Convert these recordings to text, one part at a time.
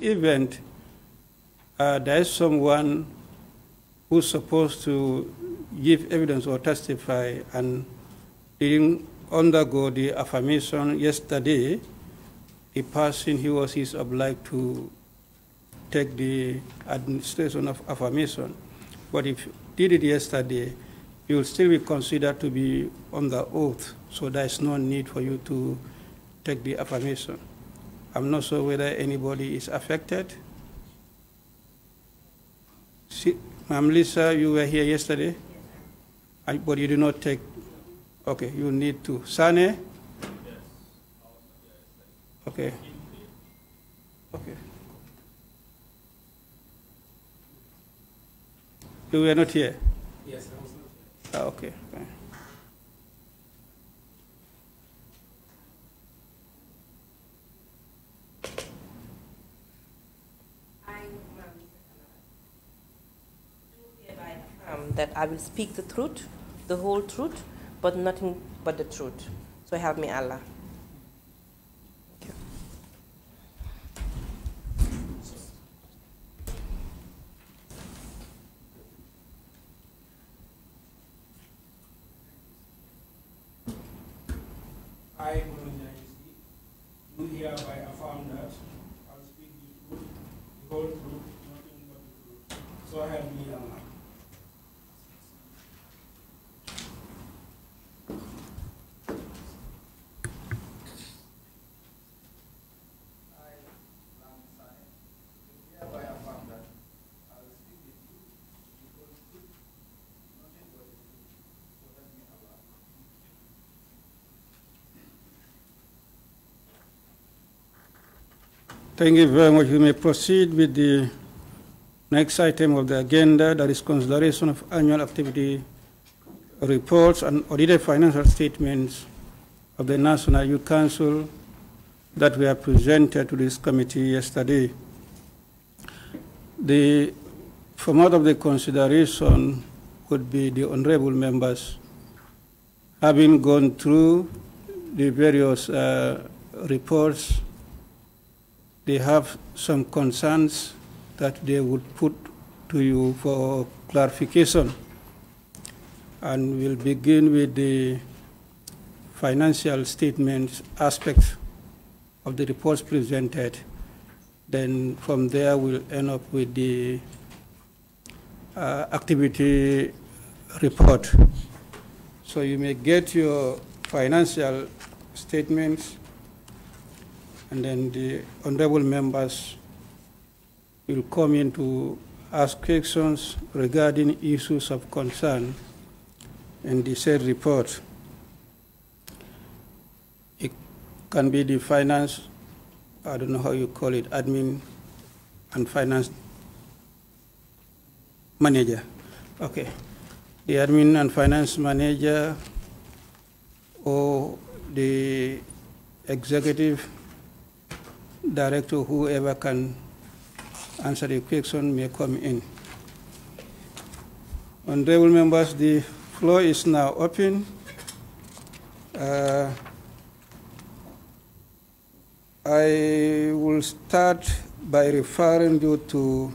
event, there is someone who's supposed to give evidence or testify and didn't undergo the affirmation yesterday, the person he or she is obliged to take the administration of affirmation. But if you did it yesterday, you will still be considered to be on the oath, so there is no need for you to take the affirmation. I'm not sure whether anybody is affected. Ma'am Lisa, you were here yesterday, but you did not take. Okay, you need to. Sane? Yes. Okay. Okay. You were not here? Yes, I was not here. Okay. Fine. That I will speak the truth, the whole truth, but nothing but the truth. So help me Allah. Thank you. I, do hereby affirm that I'll speak the truth, the whole truth, nothing but the truth. So help me Allah. Thank you very much. We may proceed with the next item of the agenda, that is consideration of annual activity reports and audited financial statements of the National Youth Council that were presented to this committee yesterday. The format of the consideration would be the honorable members having gone through the various reports. They have some concerns that they would put to you for clarification. And we'll begin with the financial statements aspects of the reports presented. Then from there, we'll end up with the activity report. So you may get your financial statements, and then the honorable members will come in to ask questions regarding issues of concern in the said report. It can be the finance, I don't know how you call it, admin and finance manager. Okay. The admin and finance manager or the executive director, whoever can answer the question may come in. Honorable members, the floor is now open. I will start by referring you to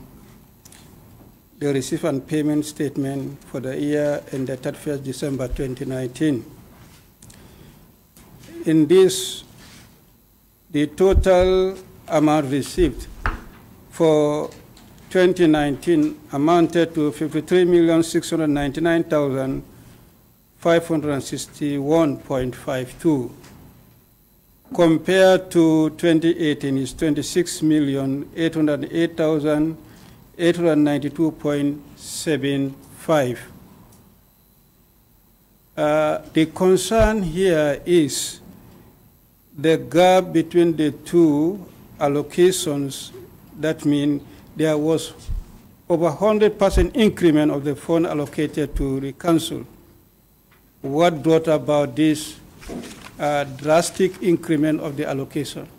the receipt and payment statement for the year ended 31st December 2019. In this, the total amount received for 2019 amounted to 53,699,561.52. Compared to 2018 is 26,808,892.75. The concern here is the gap between the two allocations. That means there was over 100% increment of the fund allocated to the council. What brought about this drastic increment of the allocation?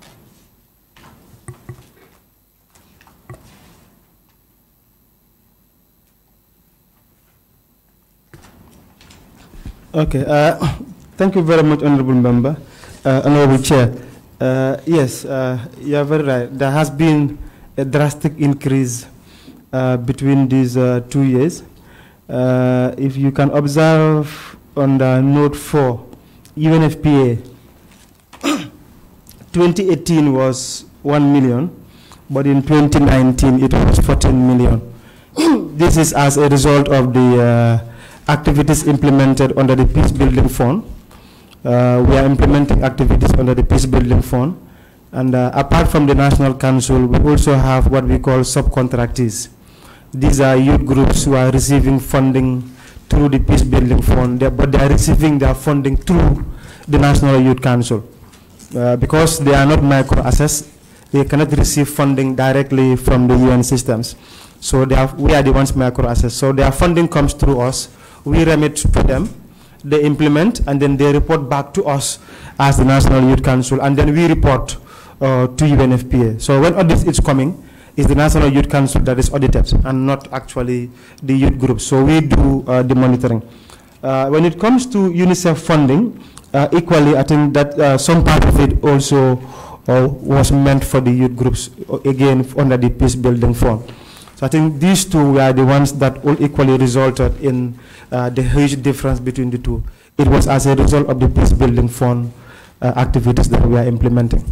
Okay, thank you very much, Honorable Member, Honorable Chair. Yes, you are very right. There has been a drastic increase between these 2 years. If you can observe on the note 4, UNFPA, 2018 was 1 million, but in 2019 it was 14 million. This is as a result of the activities implemented under the Peace Building Fund. We are implementing activities under the Peace Building Fund. And apart from the National Council, we also have what we call subcontractees. These are youth groups who are receiving funding through the Peace Building Fund, but they are receiving their funding through the National Youth Council. Because they are not micro-assessed, they cannot receive funding directly from the UN systems. So we are the ones micro-assessed. So their funding comes through us, we remit to them, they implement, and then they report back to us as the National Youth Council, and then we report to UNFPA. So when audit is coming, it's the National Youth Council that is audited and not actually the youth group. So we do the monitoring. When it comes to UNICEF funding, equally, I think that some part of it also was meant for the youth groups, again, under the Peace Building Fund. So I think these two were the ones that all equally resulted in the huge difference between the two. It was as a result of the Peace Building Fund activities that we are implementing.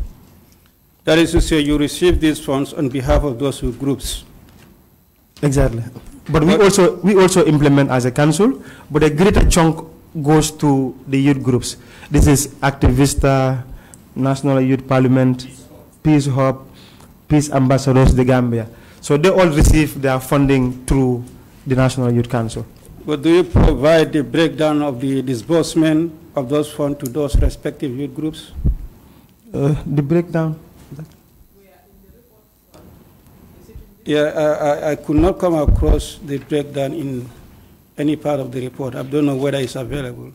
That is to say, you receive these funds on behalf of those groups. Exactly. But we also implement as a council, but a greater chunk goes to the youth groups. This is Activista, National Youth Parliament, Peace Hub, Peace Ambassadors, the Gambia. So they all receive their funding through the National Youth Council. But do you provide the breakdown of the disbursement of those funds to those respective youth groups? The breakdown? Yeah, I could not come across the breakdown in any part of the report. I don't know whether it's available.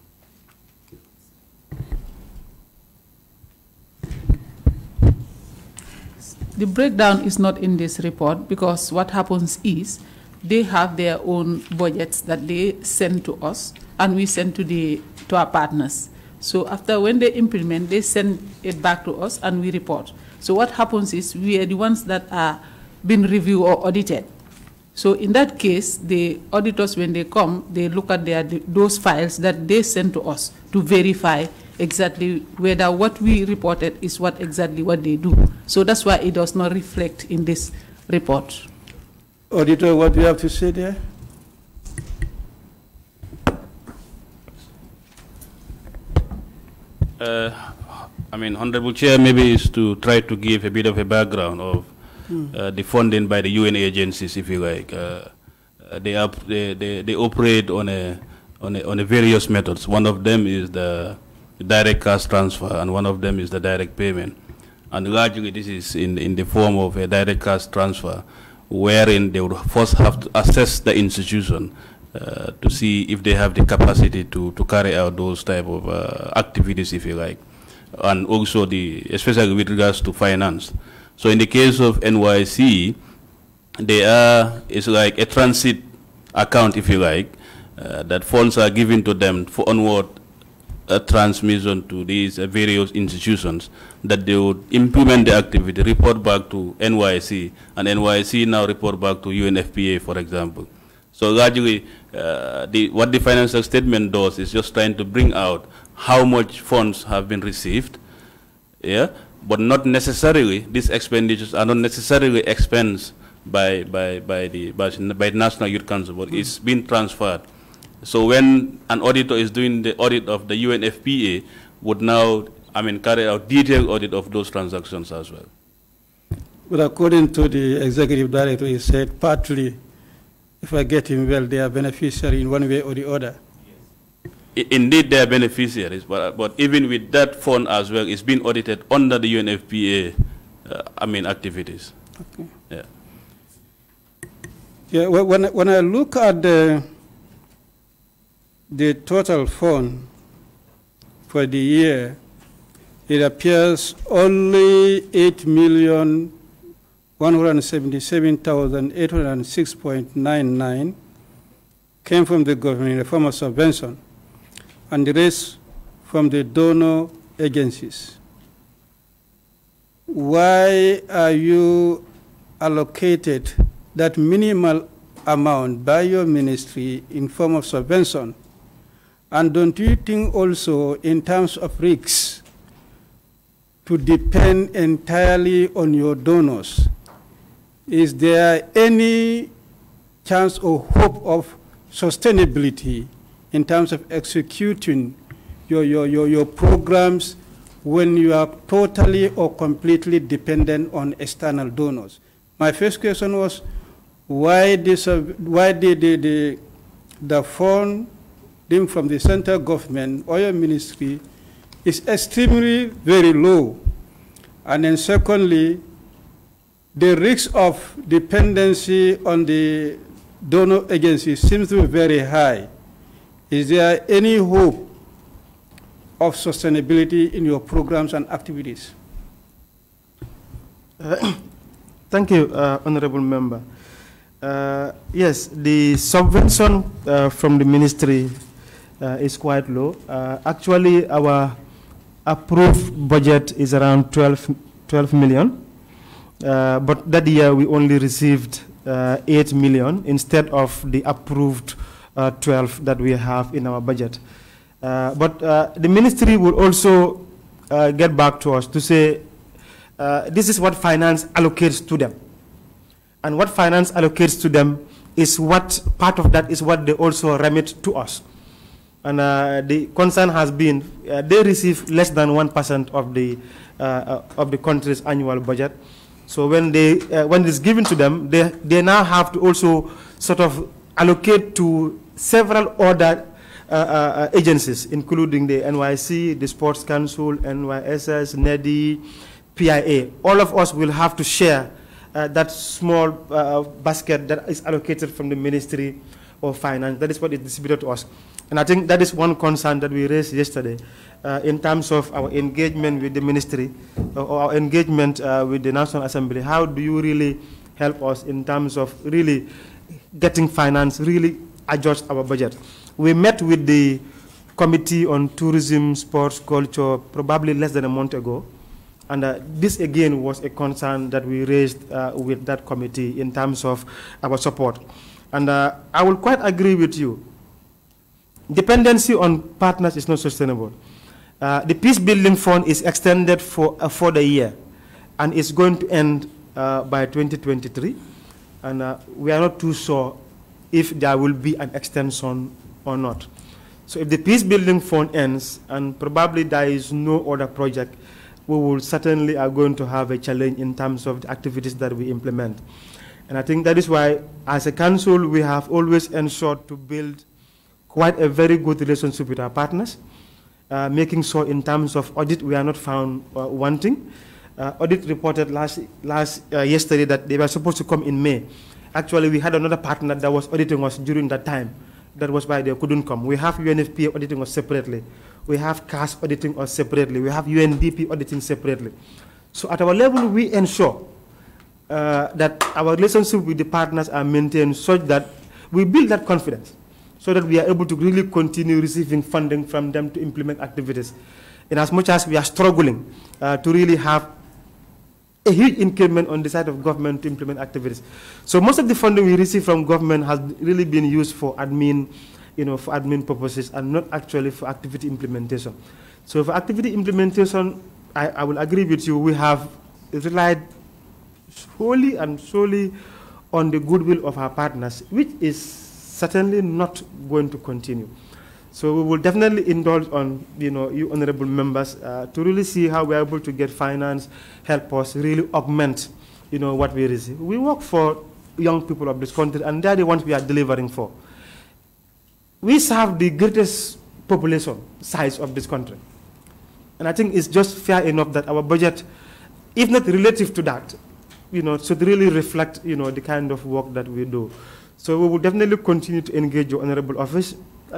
The breakdown is not in this report because what happens is they have their own budgets that they send to us and we send to our partners. So after when they implement, they send it back to us and we report. So what happens is we are the ones that are being reviewed or audited. So in that case, the auditors, when they come, they look at those files that they send to us to verify exactly whether what we reported is exactly what they do. So that's why it does not reflect in this report. Auditor, what do you have to say there? I mean, Honorable Chair, maybe is to try to give a bit of a background of the funding by the UN agencies, if you like. They operate on a various methods. One of them is the direct cash transfer, and one of them is the direct payment. And largely, this is in the form of a direct cash transfer, wherein they would first have to assess the institution to see if they have the capacity to carry out those type of activities, if you like, and also especially with regards to finance. So in the case of NYC, it's like a transit account, if you like, that funds are given to them for onward transmission to these various institutions, that they would implement the activity, report back to NYC, and NYC now report back to UNFPA, for example. So largely, what the financial statement does is just trying to bring out how much funds have been received, yeah, but not necessarily, these expenditures are not necessarily expensed by the National Youth Council, but it's been transferred. So when an auditor is doing the audit of the UNFPA, would now, carry out detailed audit of those transactions as well. But according to the executive director, he said partly, if I get him well, they are beneficiary in one way or the other. Indeed, they are beneficiaries, but even with that fund as well, it's been audited under the UNFPA, activities. Okay. Yeah. Yeah. Well, when I look at the total fund for the year, it appears only 8,177,806.99 came from the government in the form of subvention, and the rest from the donor agencies. Why are you allocated that minimal amount by your ministry in form of subvention? And don't you think also in terms of risks to depend entirely on your donors? Is there any chance or hope of sustainability in terms of executing your programs when you are totally or completely dependent on external donors? My first question was, why did the funding from the central government or your ministry is extremely very low? And then secondly, the risk of dependency on the donor agency seems to be very high. Is there any hope of sustainability in your programs and activities? Thank you, Honorable Member. Yes, the subvention from the ministry is quite low. Actually, our approved budget is around 12 million. But that year we only received 8 million instead of the approved 12 that we have in our budget. But the ministry will also get back to us to say this is what finance allocates to them. And what finance allocates to them is what part of that is what they also remit to us. And the concern has been they receive less than 1% of the country's annual budget. So when it's given to them, they now have to also sort of allocate to several other agencies, including the NYC, the Sports Council, NYSS, NEDI, PIA. All of us will have to share that small basket that is allocated from the Ministry of Finance. That is what is distributed to us. And I think that is one concern that we raised yesterday in terms of our engagement with the ministry or our engagement with the National Assembly. How do you really help us in terms of really getting finance, really adjust our budget? We met with the Committee on Tourism, Sports, Culture probably less than a month ago. And this again was a concern that we raised with that committee in terms of our support. And I will quite agree with you. Dependency on partners is not sustainable. The Peace Building Fund is extended for the year, and it's going to end by 2023. And we are not too sure if there will be an extension or not. So if the Peace Building Fund ends, and probably there is no other project, we will certainly are going to have a challenge in terms of the activities that we implement. And I think that is why, as a council, we have always ensured to build quite a very good relationship with our partners, making sure in terms of audit we are not found wanting. Audit reported yesterday that they were supposed to come in May. Actually, we had another partner that was auditing us during that time. That was why they couldn't come. We have UNFPA auditing us separately. We have CAS auditing us separately. We have UNDP auditing separately. So at our level, we ensure that our relationship with the partners are maintained such that we build that confidence, so that we are able to really continue receiving funding from them to implement activities. In as much as we are struggling to really have a huge increment on the side of government to implement activities. So most of the funding we receive from government has really been used for admin, for admin purposes and not actually for activity implementation. So for activity implementation, I will agree with you, we have relied wholly and solely on the goodwill of our partners, which is certainly not going to continue. So we will definitely indulge on, you honorable members, to really see how we are able to get finance, help us really augment, what we receive. We work for young people of this country, and they are the ones we are delivering for. We serve the greatest population size of this country. And I think it's just fair enough that our budget, if not relative to that, should really reflect, the kind of work that we do. So we will definitely continue to engage your honorable office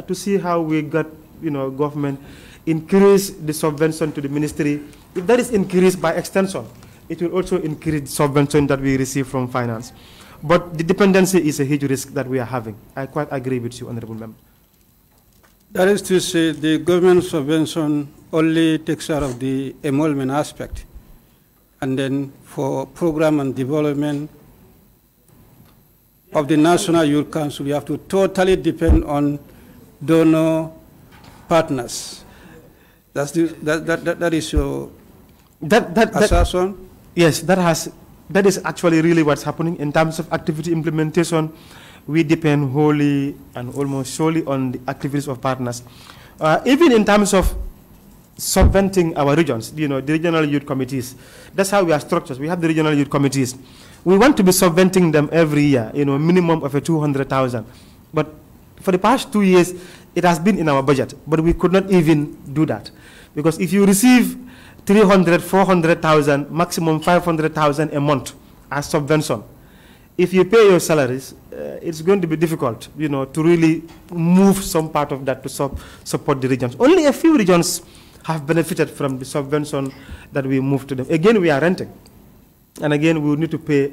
to see how we got, government increase the subvention to the ministry. If that is increased by extension, it will also increase the subvention that we receive from finance. But the dependency is a huge risk that we are having. I quite agree with you, honorable member. That is to say, the government subvention only takes care of the emolument aspect. And then for program and development, of the National Youth Council. You have to totally depend on donor partners. That is your assertion? Yes, that is actually really what's happening. In terms of activity implementation, we depend wholly and almost solely on the activities of partners. Even in terms of subventing our regions, the regional youth committees, that's how we are structured. We have the regional youth committees. We want to be subventing them every year, minimum of 200,000. But for the past 2 years, it has been in our budget, but we could not even do that. Because if you receive 300, 400,000, maximum 500,000 a month as subvention, if you pay your salaries, it's going to be difficult, to really move some part of that to support the regions. Only a few regions have benefited from the subvention that we moved to them. Again, we are renting. And again, we will need to pay,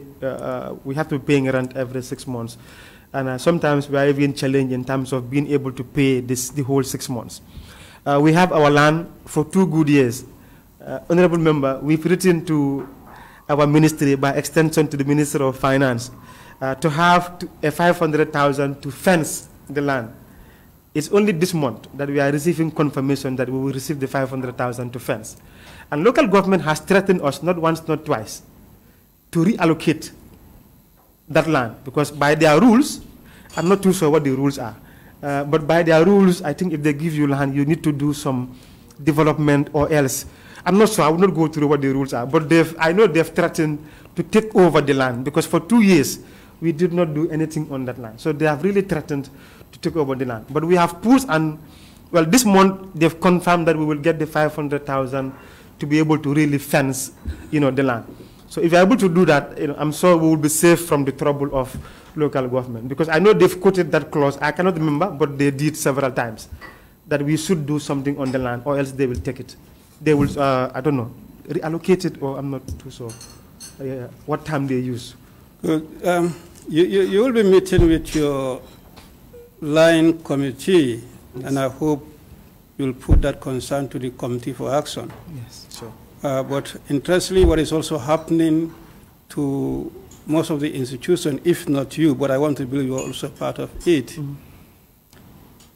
we have to be paying rent every 6 months. And sometimes we are even challenged in terms of being able to pay the whole 6 months. We have our land for 2 good years. Honorable Member, we've written to our ministry, by extension to the Minister of Finance, to have a 500,000 to fence the land. It's only this month that we are receiving confirmation that we will receive the 500,000 to fence. And local government has threatened us not once, not twice, to reallocate that land, because by their rules, I'm not too sure what the rules are, but by their rules, I think if they give you land, you need to do some development or else. I'm not sure, I will not go through what the rules are, but I know they've threatened to take over the land, because for 2 years, we did not do anything on that land. So they have really threatened to take over the land. But we have pushed, and well, this month, they've confirmed that we will get the 500,000 to be able to really fence, the land. So if you're able to do that, I'm sure we will be safe from the trouble of local government. Because I know they've quoted that clause, I cannot remember, but they did several times, that we should do something on the land, or else they will take it. They will, I don't know, reallocate it, or I'm not too sure what time they use. Good. You will be meeting with your line committee, and I hope you'll put that concern to the Committee for Action. Yes, sure. But interestingly, what is also happening to most of the institutions, if not you, but I want to believe you're also part of it.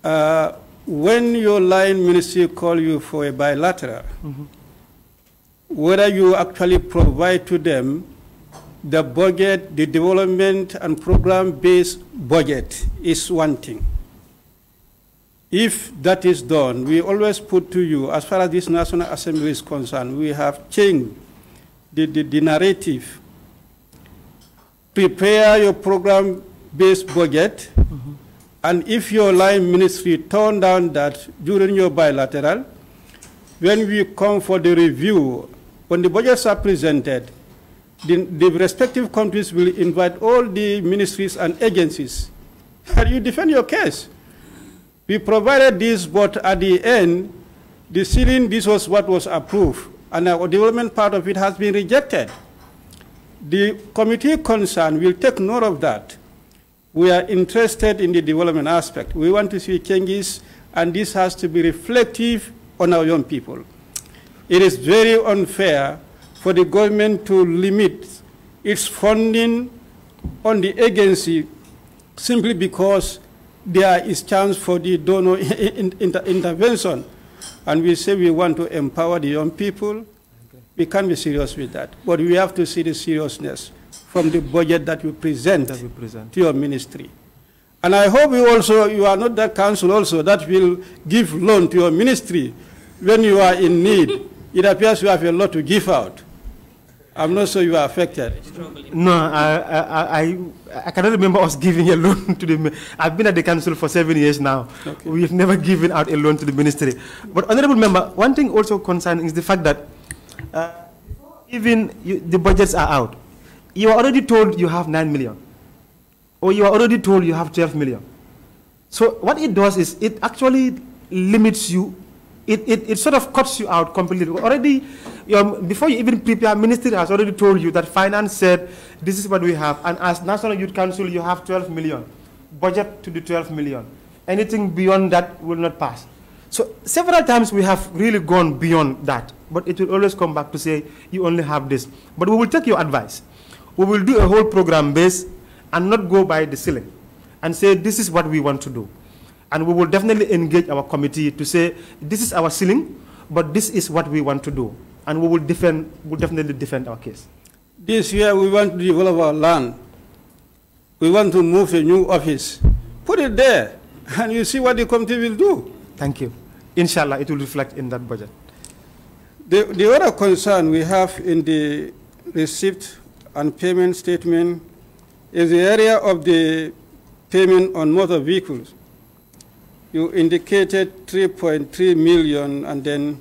Mm-hmm. When your line ministry call you for a bilateral, mm-hmm. whether you actually provide to them the budget, the development and program-based budget is one thing. If that is done, we always put to you, as far as this National Assembly is concerned, we have changed the narrative. Prepare your program-based budget, mm-hmm. and if your line ministry turn down that during your bilateral, when we come for the review, when the budgets are presented, the respective countries will invite all the ministries and agencies, and you defend your case. We provided this, but at the end, the ceiling, this was what was approved, and our development part of it has been rejected. The committee concerned will take note of that. We are interested in the development aspect. We want to see changes, and this has to be reflective on our young people. It is very unfair for the government to limit its funding on the agency simply because there is chance for the donor intervention. And we say we want to empower the young people. Okay. We can't be serious with that. But we have to see the seriousness from the budget that you present, to your ministry. And I hope you are not that council also that will give loan to your ministry when you are in need. It appears you have a lot to give out. I'm not sure you are affected. No, I cannot remember us giving a loan to the. I've been at the council for 7 years now. Okay. We've never given out a loan to the ministry. But honorable member, one thing also concerning is the fact that the budgets are out. You are already told you have 9 million, or you are already told you have 12 million. So what it does is it actually limits you. It sort of cuts you out completely. Already, before you even prepare, ministry has already told you that finance said this is what we have, and as National Youth Council you have 12 million. Budget to the 12 million. Anything beyond that will not pass. So several times we have really gone beyond that, but it will always come back to say you only have this. But we will take your advice. We will do a whole program base, and not go by the ceiling and say, this is what we want to do. And we will definitely engage our committee to say, this is our ceiling, but this is what we want to do. And we will definitely defend our case. This year we want to develop our land. We want to move a new office. Put it there, and you see what the committee will do. Thank you. Inshallah, it will reflect in that budget. The other concern we have in the receipt and payment statement is the area of the payment on motor vehicles. You indicated 3.3 million, and then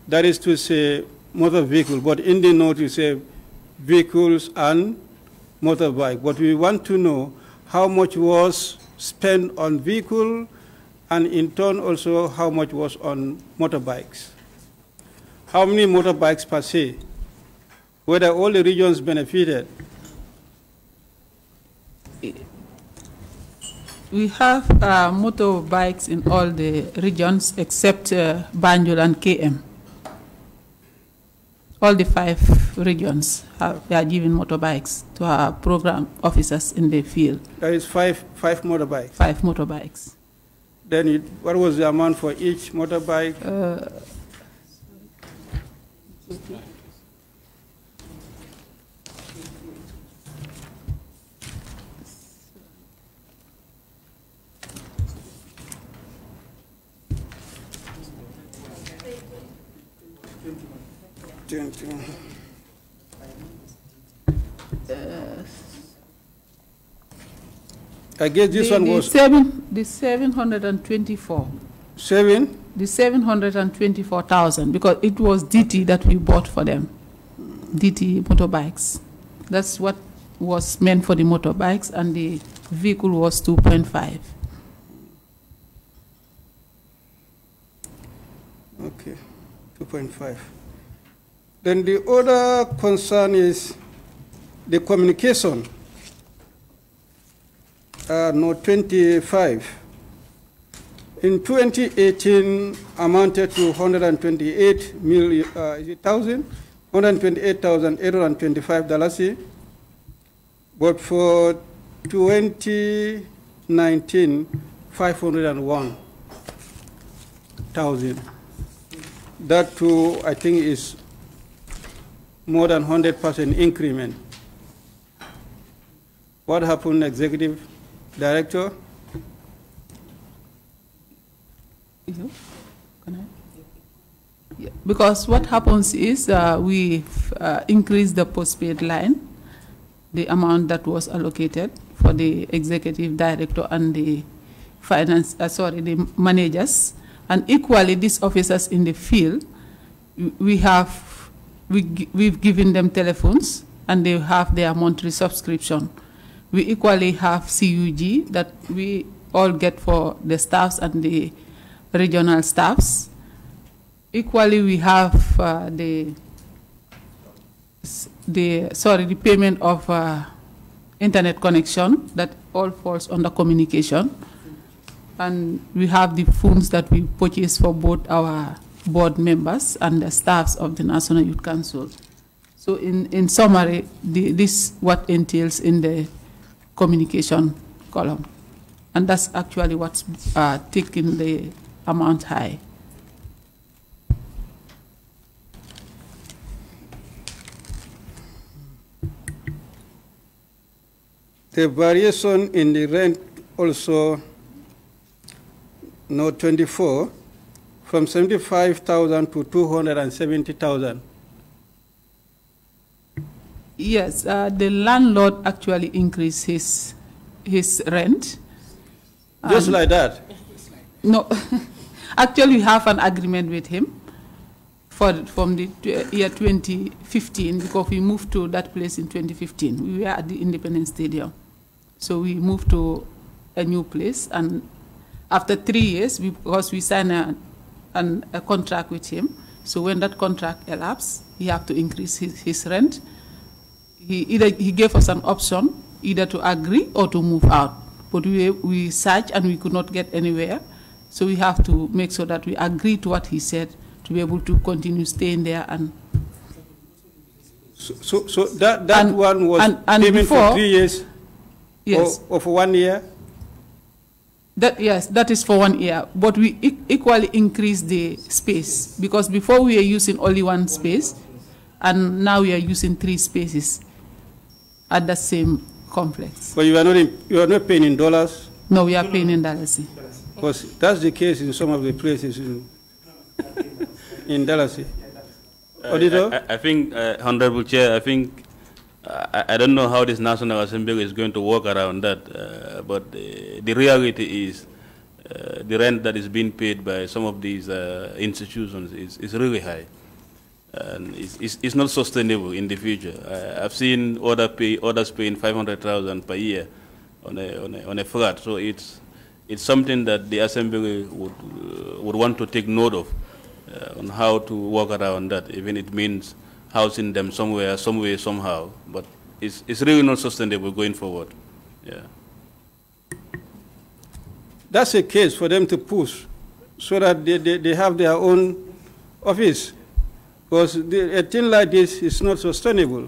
that is to say motor vehicle, but in the note you say vehicles and motorbike. But we want to know how much was spent on vehicle, and in turn also how much was on motorbikes. How many motorbikes per se? Whether all the regions benefited? We have motorbikes in all the regions except Banjul and KM. All the 5 regions they are giving motorbikes to our program officers in the field. That is five motorbikes? 5 motorbikes. Then what was the amount for each motorbike? I guess this one was the 724. The 724,000, because it was DT that we bought for them. DT motorbikes. That's what was meant for the motorbikes, and the vehicle was 2.5. Okay, 2.5. Then the other concern is the communication. Note 25. In 2018, amounted to 128,825 dollars. But for 2019, 501,000. That too, I think, is more than 100% increment. What happened, Executive Director? Yeah, because what happens is we increase the postpaid line, the amount that was allocated for the Executive Director and the the managers, and equally these officers in the field, we've given them telephones, and they have their monthly subscription. We equally have CUG that we all get for the staffs and the regional staffs. Equally, we have the payment of internet connection that all falls under communication. And we have the phones that we purchase for both our board members and the staffs of the National Youth Council. So in summary, this what entails in the communication column. And that's actually what's taking the amount high. The variation in the rent also, note 24, from 75,000 to 270,000. Yes, the landlord actually increased his rent. Just like that? No, actually we have an agreement with him from the year 2015, because we moved to that place in 2015. We were at the Independence Stadium. So we moved to a new place, and after 3 years, because we signed a contract with him, so when that contract elapsed, he had to increase his rent. He gave us an option, either to agree or to move out. But we searched and we could not get anywhere. So we have to make sure that we agree to what he said to be able to continue staying there. And so that one was payment for 3 years? Yes. Or for 1 year? Yes, that is for 1 year. But we equally increase the space, because before we are using only one space, and now we are using 3 spaces at the same complex. But you are not paying in dollars? No, we are paying in Dallas. Because that's the case in some of the places in Dallas. Auditor? I think, Honorable Chair, I think, I don't know how this National Assembly is going to work around that, but the reality is the rent that is being paid by some of these institutions is really high. And it's not sustainable in the future. I've seen others paying 500,000 per year on a flat, so it's something that the Assembly would want to take note of on how to work around that, even it means housing them somewhere, some way, somehow. But it's really not sustainable going forward. Yeah. That's a case for them to push so that they have their own office. Because a thing like this is not sustainable.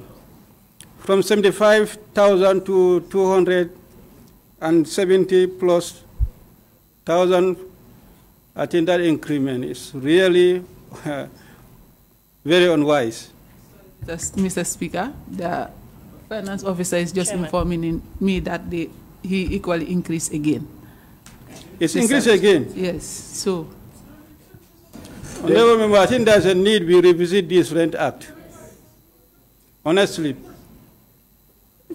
From 75,000 to 270 plus thousand, I think that increment is really very unwise. Mr. Speaker, the finance officer is just informing me that he equally increased again. It's increased again? Yes, so. Honorable Member, I think there's a need we revisit this Rent Act. Honestly.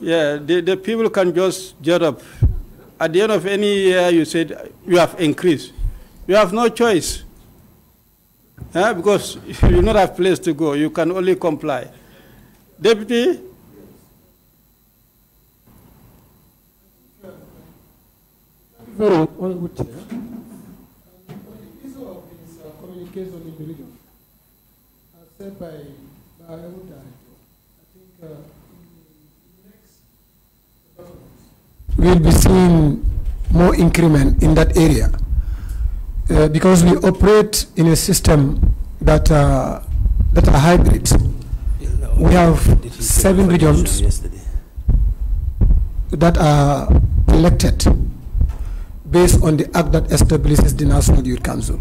Yeah, the people can just jut up. At the end of any year, you said you have increased. You have no choice. Because you do not have place to go. You can only comply. Deputy? Very good, Chair. On the issue of this communication in the region, as said by our director, I think we'll be seeing more increment in that area because we operate in a system that are hybrid. We have 7 regions that are elected based on the act that establishes the National Youth Council.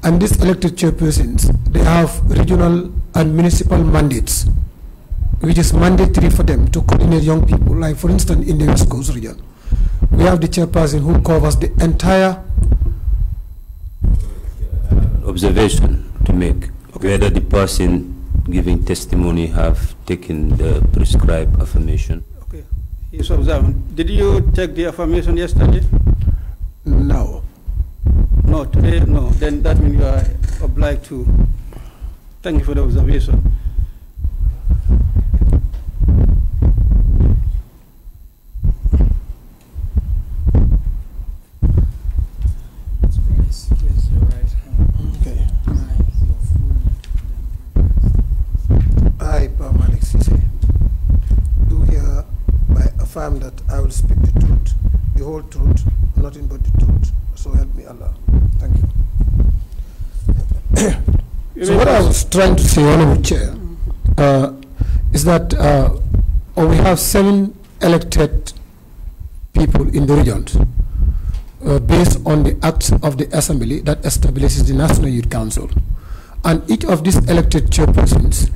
And these elected chairpersons, they have regional and municipal mandates, which is mandatory for them to coordinate young people. Like, for instance, in the West Coast region, we have the chairperson who covers the entire observation to make, whether the person giving testimony have taken the prescribed affirmation. Okay, he's observing. Did you take the affirmation yesterday? No. No, today, no. Then that means you are obliged to. Thank you for the observation. Okay. I, Paul Malik Sise, do hereby affirm that I will speak the truth, the whole truth, nothing but the truth. So help me Allah. Thank you. So what I was trying to say, Honorable Chair, is that we have 7 elected people in the regions based on the acts of the Assembly that establishes the National Youth Council. And each of these elected chairpersons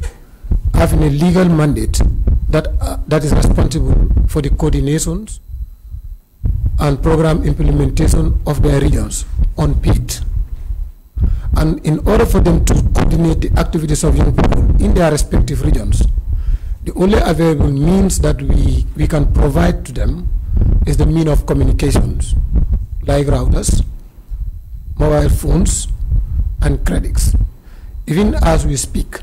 having a legal mandate that is responsible for the coordinations and program implementation of their regions on PIT. And in order for them to coordinate the activities of young people in their respective regions, the only available means that we can provide to them is the means of communications, like routers, mobile phones, and credits. Even as we speak,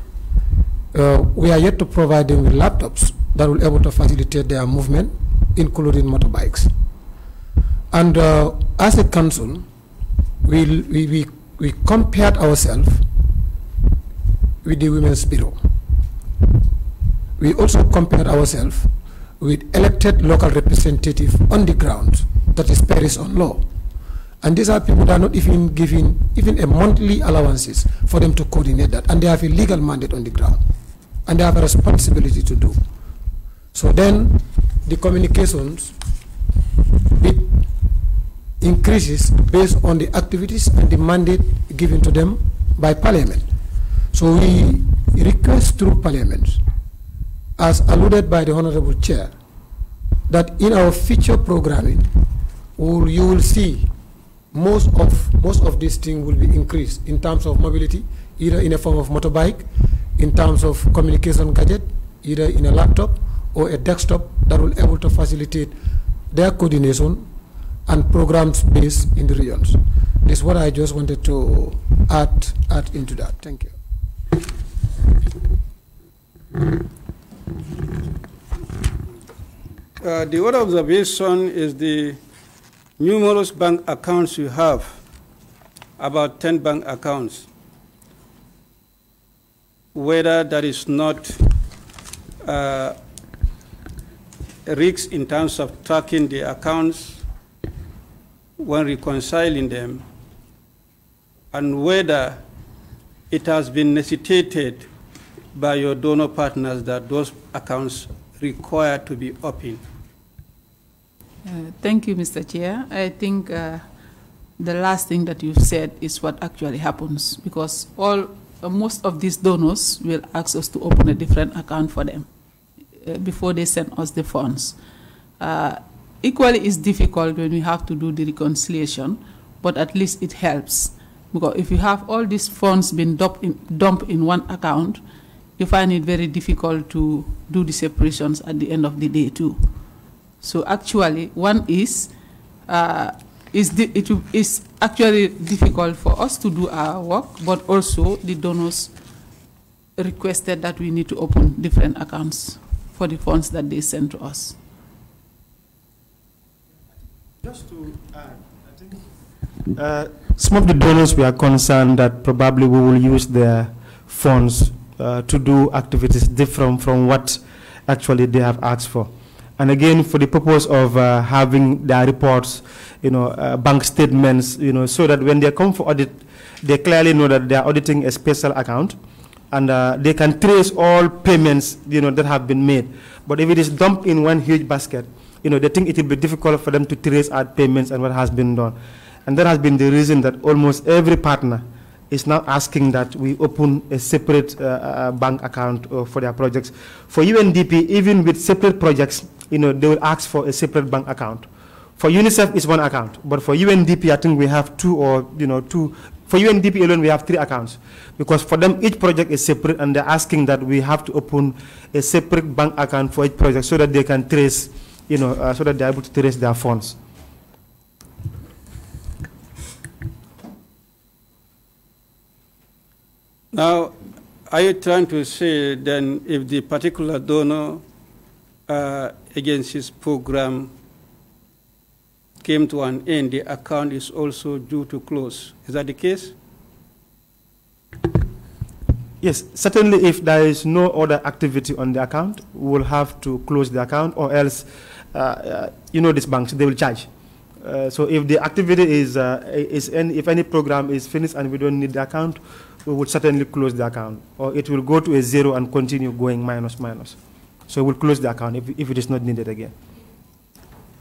we are yet to provide them with laptops that will be able to facilitate their movement, including motorbikes. And as a council, we compared ourselves with the Women's Bureau. We also compared ourselves with elected local representatives on the ground that is based on law. And these are people that are not even giving even a monthly allowances for them to coordinate that. And they have a legal mandate on the ground. And they have a responsibility to do. So then the communications, it increases based on the activities and the mandate given to them by Parliament. So we request through Parliament, as alluded by the Honorable Chair, that in our future programming, you will see most of these things will be increased in terms of mobility, either in a form of motorbike, in terms of communication gadget, either in a laptop or a desktop that will able to facilitate their coordination and programs based in the regions. This is what I just wanted to add into that. Thank you. The other observation is the numerous bank accounts you have, about 10 bank accounts, whether that is not risks in terms of tracking the accounts when reconciling them, and whether it has been necessitated by your donor partners that those accounts require to be open. Thank you, Mr. Chair. I think the last thing that you've said is what actually happens, because most of these donors will ask us to open a different account for them before they send us the funds. Equally, it's difficult when we have to do the reconciliation, but at least it helps. Because if you have all these funds being dumped in one account, you find it very difficult to do the separations at the end of the day too. So actually, one is, it is actually difficult for us to do our work, but also the donors requested that we need to open different accounts for the funds that they send to us. Just to add, I think some of the donors we are concerned that probably we will use their funds to do activities different from what actually they have asked for. And again, for the purpose of having their reports, bank statements, so that when they come for audit, they clearly know that they are auditing a special account, and they can trace all payments, that have been made. But if it is dumped in one huge basket, they think it will be difficult for them to trace out payments and what has been done. And that has been the reason that almost every partner is now asking that we open a separate bank account for their projects. For UNDP, even with separate projects, they will ask for a separate bank account. For UNICEF, it's one account, but for UNDP, I think we have two. For UNDP alone, we have 3 accounts, because for them, each project is separate, and they're asking that we have to open a separate bank account for each project so that they can trace, so that they're able to trace their funds. Now, are you trying to say then if the particular donor agency's program came to an end, the account is also due to close? Is that the case? Yes, certainly if there is no other activity on the account, we will have to close the account, or else, these banks, they will charge. So if the activity if any program is finished and we don't need the account, we would certainly close the account, or it will go to a 0 and continue going minus. So we'll close the account if it is not needed again.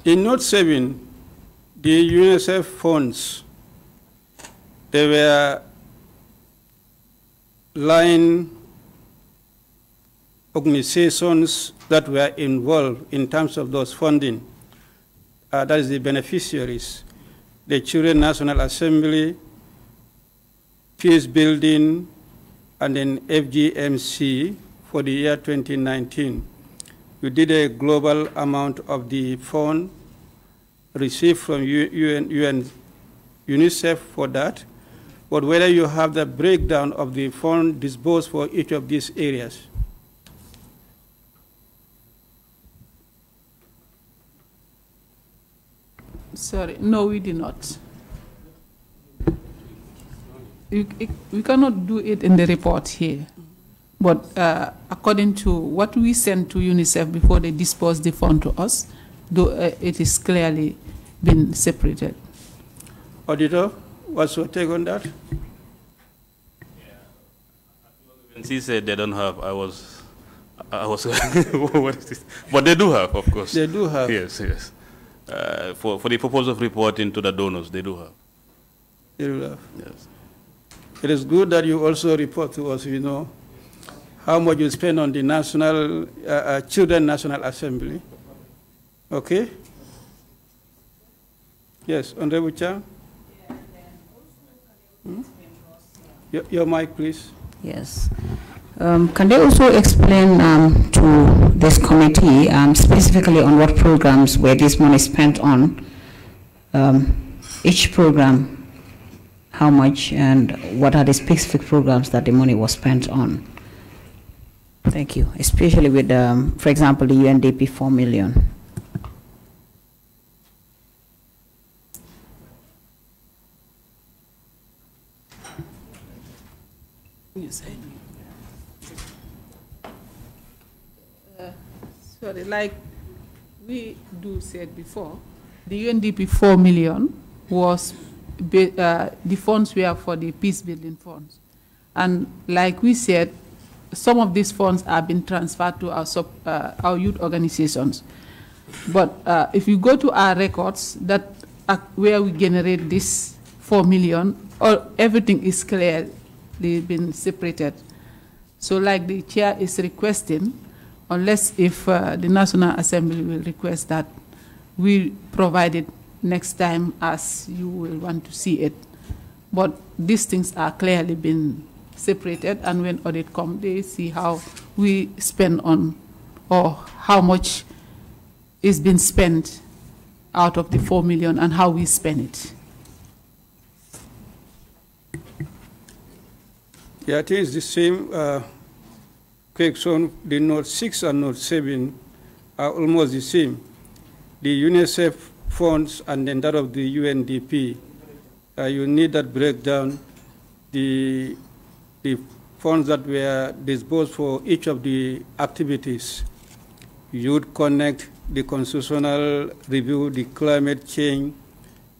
In Note 7, the UNICEF funds, there were line organizations that were involved in terms of those funding. That is the beneficiaries, the Children National Assembly, Peace Building, and then FGMC for the year 2019. You did a global amount of the fund received from UNICEF for that, but whether you have the breakdown of the fund disbursed for each of these areas. Sorry, no, we did not. We cannot do it in the report here. But according to what we sent to UNICEF before they disperse the fund to us, though it is clearly been separated. Auditor, what's your take on that? When she said they don't have, I was I was, what is this? But they do have, of course. They do have. Yes, yes. For the purpose of reporting to the donors, they do have. They do have. Yes. It is good that you also report to us, how much you spend on the National Children National Assembly. Okay? Yes, Honorable Chair. Your mic, please. Yes. Can they also explain to this committee specifically on what programs were this money spent on? Each program, how much, and what are the specific programs that the money was spent on? Thank you. Especially with, for example, the UNDP 4 million. Yes, sorry, like we said before, the UNDP 4 million was, the funds were for the peace building funds. And like we said, some of these funds have been transferred to our youth organizations. But if you go to our records, that where we generate this 4 million, everything is clear. They've been separated. So like the chair is requesting, unless if the National Assembly will request that we provide it next time as you will want to see it. But these things are clearly been separated, and when audit come, they see how we spend on, or how much is been spent out of the 4 million and how we spend it. Yeah, I think it's the same. The Note 6 and Note 7 are almost the same. The UNICEF funds and then that of the UNDP, you need that breakdown. The funds that were disbursed for each of the activities, Youth Connect, the Constitutional Review, the Climate Change,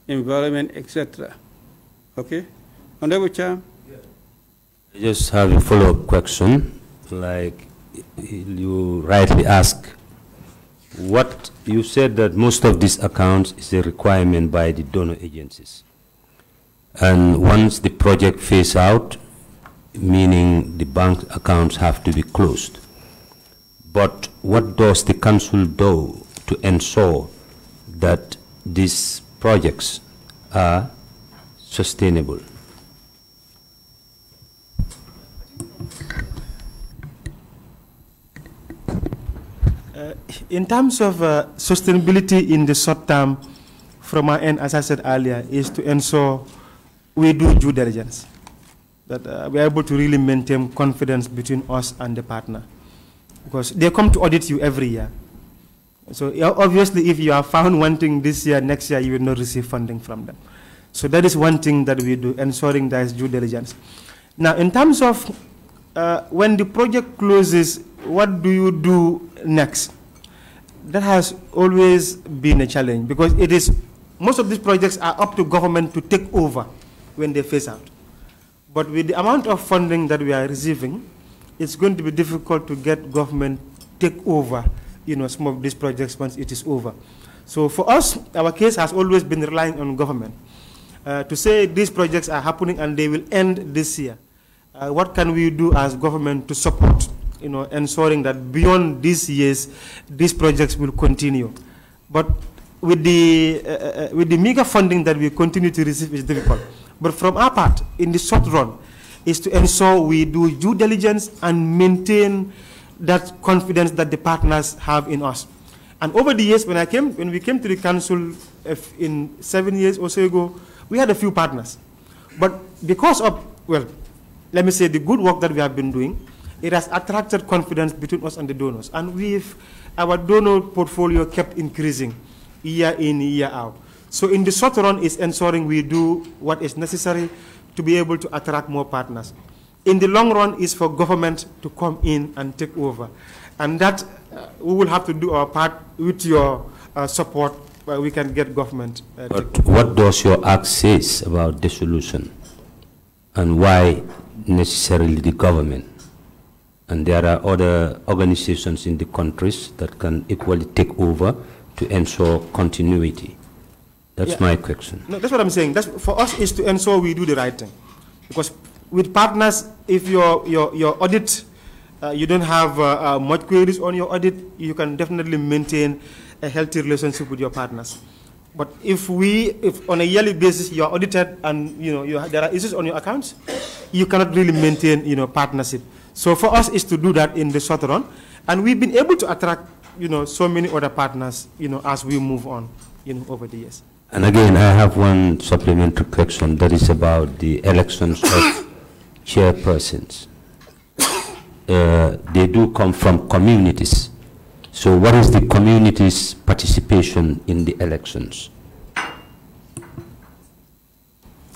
Environment, etc. Okay? Honorable Chair? I just have a follow-up question. Like you rightly ask, what you said that most of these accounts is a requirement by the donor agencies. And once the project phase out, meaning the bank accounts have to be closed. But what does the council do to ensure that these projects are sustainable? In terms of sustainability in the short term, from our end, as I said earlier, is to ensure we do due diligence, that we are able to really maintain confidence between us and the partner. Because they come to audit you every year. So obviously, if you are found wanting this year, next year, you will not receive funding from them. So that is one thing that we do, ensuring there is due diligence. Now, in terms of when the project closes, what do you do next? That has always been a challenge, because it is, most of these projects are up to government to take over when they phase out. But with the amount of funding that we are receiving, it's going to be difficult to get government take over, some of these projects once it is over. So for us, our case has always been relying on government. To say these projects are happening and they will end this year, what can we do as government to support, ensuring that beyond these years, these projects will continue? But with the meager funding that we continue to receive, is difficult. But from our part, in the short run, is to ensure we do due diligence and maintain that confidence that the partners have in us. And over the years, when we came to the council in 7 years or so ago, we had a few partners. But because of, well, let me say, the good work that we have been doing, it has attracted confidence between us and the donors. And our donor portfolio kept increasing year in, year out. So in the short run, is ensuring we do what is necessary to be able to attract more partners. In the long run, is for government to come in and take over. And that we will have to do our part with your support, where we can get government. But what does your act say about the solution? And why necessarily the government? and there are other organizations in the countries that can equally take over to ensure continuity. That's my question. No, that's what I'm saying. That's, for us, is to ensure we do the right thing. Because with partners, if your audit, you don't have much queries on your audit, you can definitely maintain a healthy relationship with your partners. But if on a yearly basis you are audited and there are issues on your accounts, you cannot really maintain partnership. So for us is to do that in the short run, and we've been able to attract so many other partners as we move on over the years. And again, I have one supplementary question that is about the elections of chairpersons. They do come from communities. So what is the community's participation in the elections?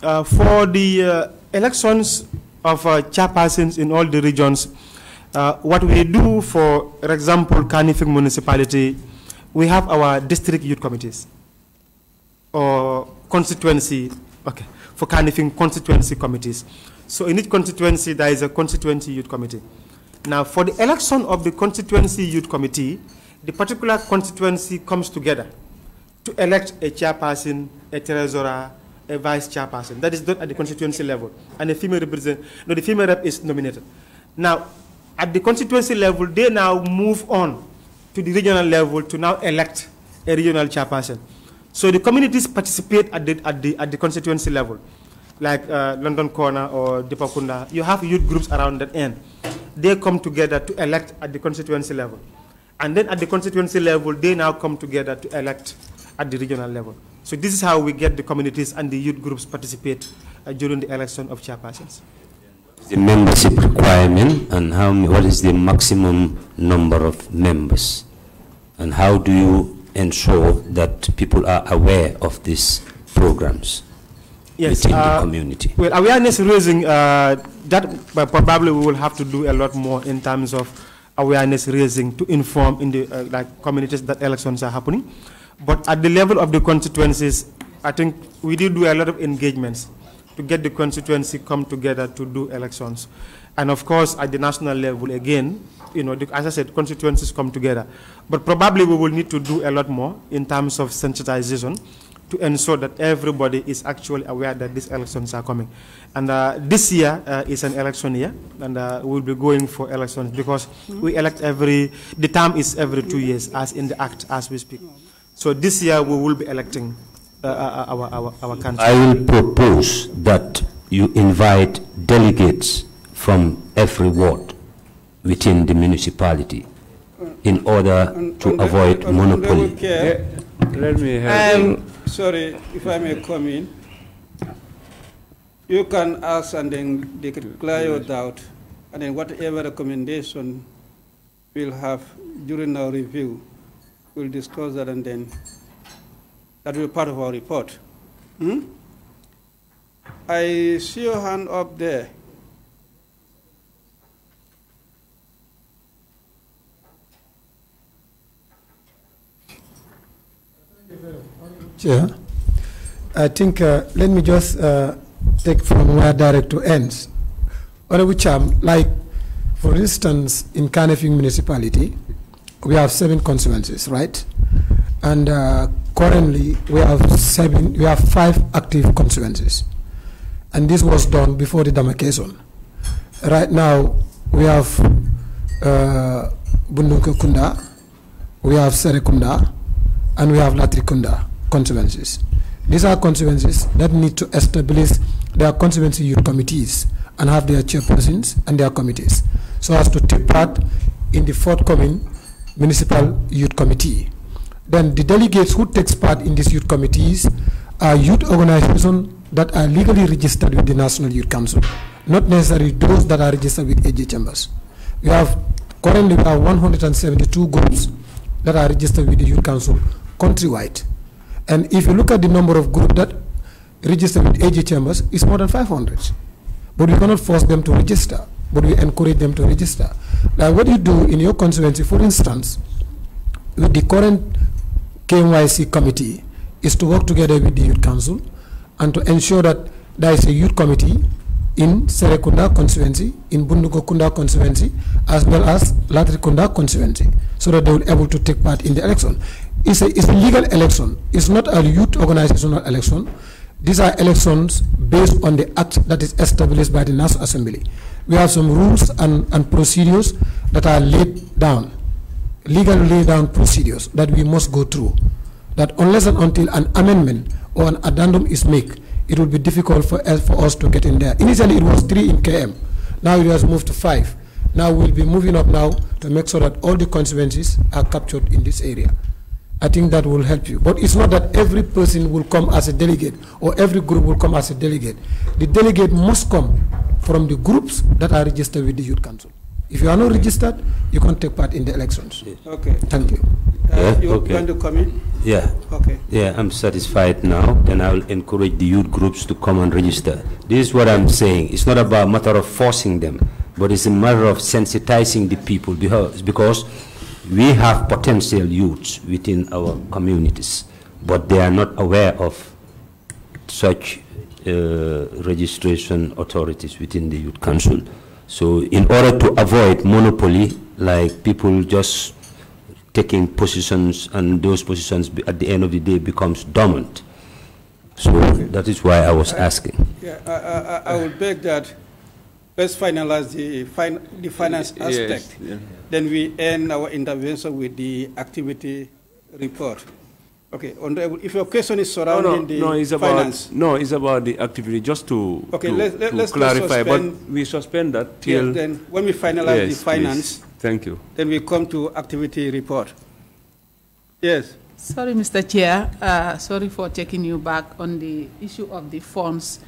For the elections of chairpersons in all the regions, what we do, for example, Kanifing municipality, we have our district youth committees or constituency, for Kanifing constituency committees. So in each constituency, there is a constituency youth committee. Now, for the election of the constituency youth committee, the particular constituency comes together to elect a chairperson, a treasurer, a vice chairperson. That is done at the constituency level, and the female rep is nominated. Now, at the constituency level, they now move on to the regional level to now elect a regional chairperson. So the communities participate at the constituency level, like London Corner or Dipakunda. You have youth groups around that end. They come together to elect at the constituency level. And then at the constituency level, they now come together to elect at the regional level. So this is how we get the communities and the youth groups participate during the election of chairpersons. The membership requirement, and what is the maximum number of members? And how do you ensure that people are aware of these programs within the community? Well, awareness raising, that probably we will have to do a lot more in terms of awareness raising to inform in the communities that elections are happening. But at the level of the constituencies, I think we did do a lot of engagements to get the constituency come together to do elections. And of course, at the national level, again, as I said, constituencies come together. But probably we will need to do a lot more in terms of sensitization to ensure that everybody is actually aware that these elections are coming. And this year is an election year, and we'll be going for elections because we elect the term is every 2 years, as in the act, as we speak. So this year we will be electing our country. I will propose that you invite delegates from every ward within the municipality in order to avoid monopoly. Let me help. Sorry, if I may come in. You can ask and then declare your doubt, and then whatever recommendation we'll have during our review, we'll discuss that, and then that will be part of our report. I see your hand up there. Chair, I think let me just take from where Director ends. Like, for instance, in Kanifing municipality, we have 7 constituencies, right? And currently we have 5 active constituencies. And this was done before the demarcation. Right now we have Bundunka Kunda, we have Serekunda, and we have Latrikunda constituencies. These are constituencies that need to establish their constituency youth committees and have their chairpersons and their committees, so as to take part in the forthcoming municipal youth committee. Then the delegates who takes part in these youth committees are youth organizations that are legally registered with the National Youth Council, not necessarily those that are registered with AJ Chambers. Currently we have 172 groups that are registered with the Youth Council countrywide. And if you look at the number of groups that register with AJ Chambers, it's more than 500. But we cannot force them to register, but we encourage them to register. Now, what you do in your constituency, for instance, with the current KMYC committee, is to work together with the Youth Council and to ensure that there is a youth committee in Serekunda constituency, in Bundukokunda constituency, as well as Latrikunda constituency, so that they will be able to take part in the election. It's a legal election. It's not a youth organizational election. These are elections based on the act that is established by the National Assembly. We have some rules and procedures that are laid down, legally laid down procedures that we must go through. That unless and until an amendment or an addendum is made, it will be difficult for us to get in there. Initially, it was 3 in KM. Now it has moved to 5. Now we'll be moving up now to make sure that all the constituencies are captured in this area. I think that will help you. But it's not that every person will come as a delegate or every group will come as a delegate. The delegate must come from the groups that are registered with the Youth Council. If you are not registered, you can't take part in the elections. Okay. Thank you. You okay. want to come in? Yeah. Okay. Yeah, I'm satisfied now. Then I will encourage the youth groups to come and register. This is what I'm saying. It's not about a matter of forcing them, but it's a matter of sensitizing the people because we have potential youths within our communities, but they are not aware of such registration authorities within the Youth Council. So in order to avoid monopoly, like people just taking positions and those positions at the end of the day becomes dormant. So that is why I was asking. Yeah, I will beg that let's finalize the finance aspect. Yes, yeah. Then we end our intervention with the activity report. Okay, Honorable, if your question is surrounding it's finance. it's about the activity, just to, okay, let's clarify, but we suspend that till... Yes, then when we finalize the finance, please. Thank you. Then we come to activity report. Yes. Sorry, Mr. Chair. Sorry for taking you back on the issue of the funds,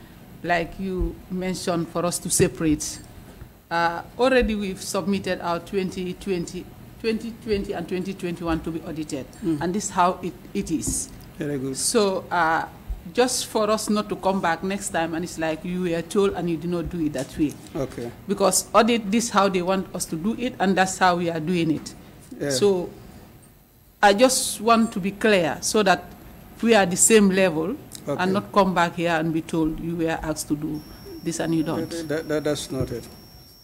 like you mentioned, for us to separate. Already we've submitted our 2020 and 2021 to be audited, and this is how it is. Very good. So just for us not to come back next time and it's like you were told and you did not do it that way. Okay. Because audit, this is how they want us to do it, and that's how we are doing it. Yeah. So I just want to be clear so that we are the same level, okay, and not come back here and be told you were asked to do this and you don't. That's not it.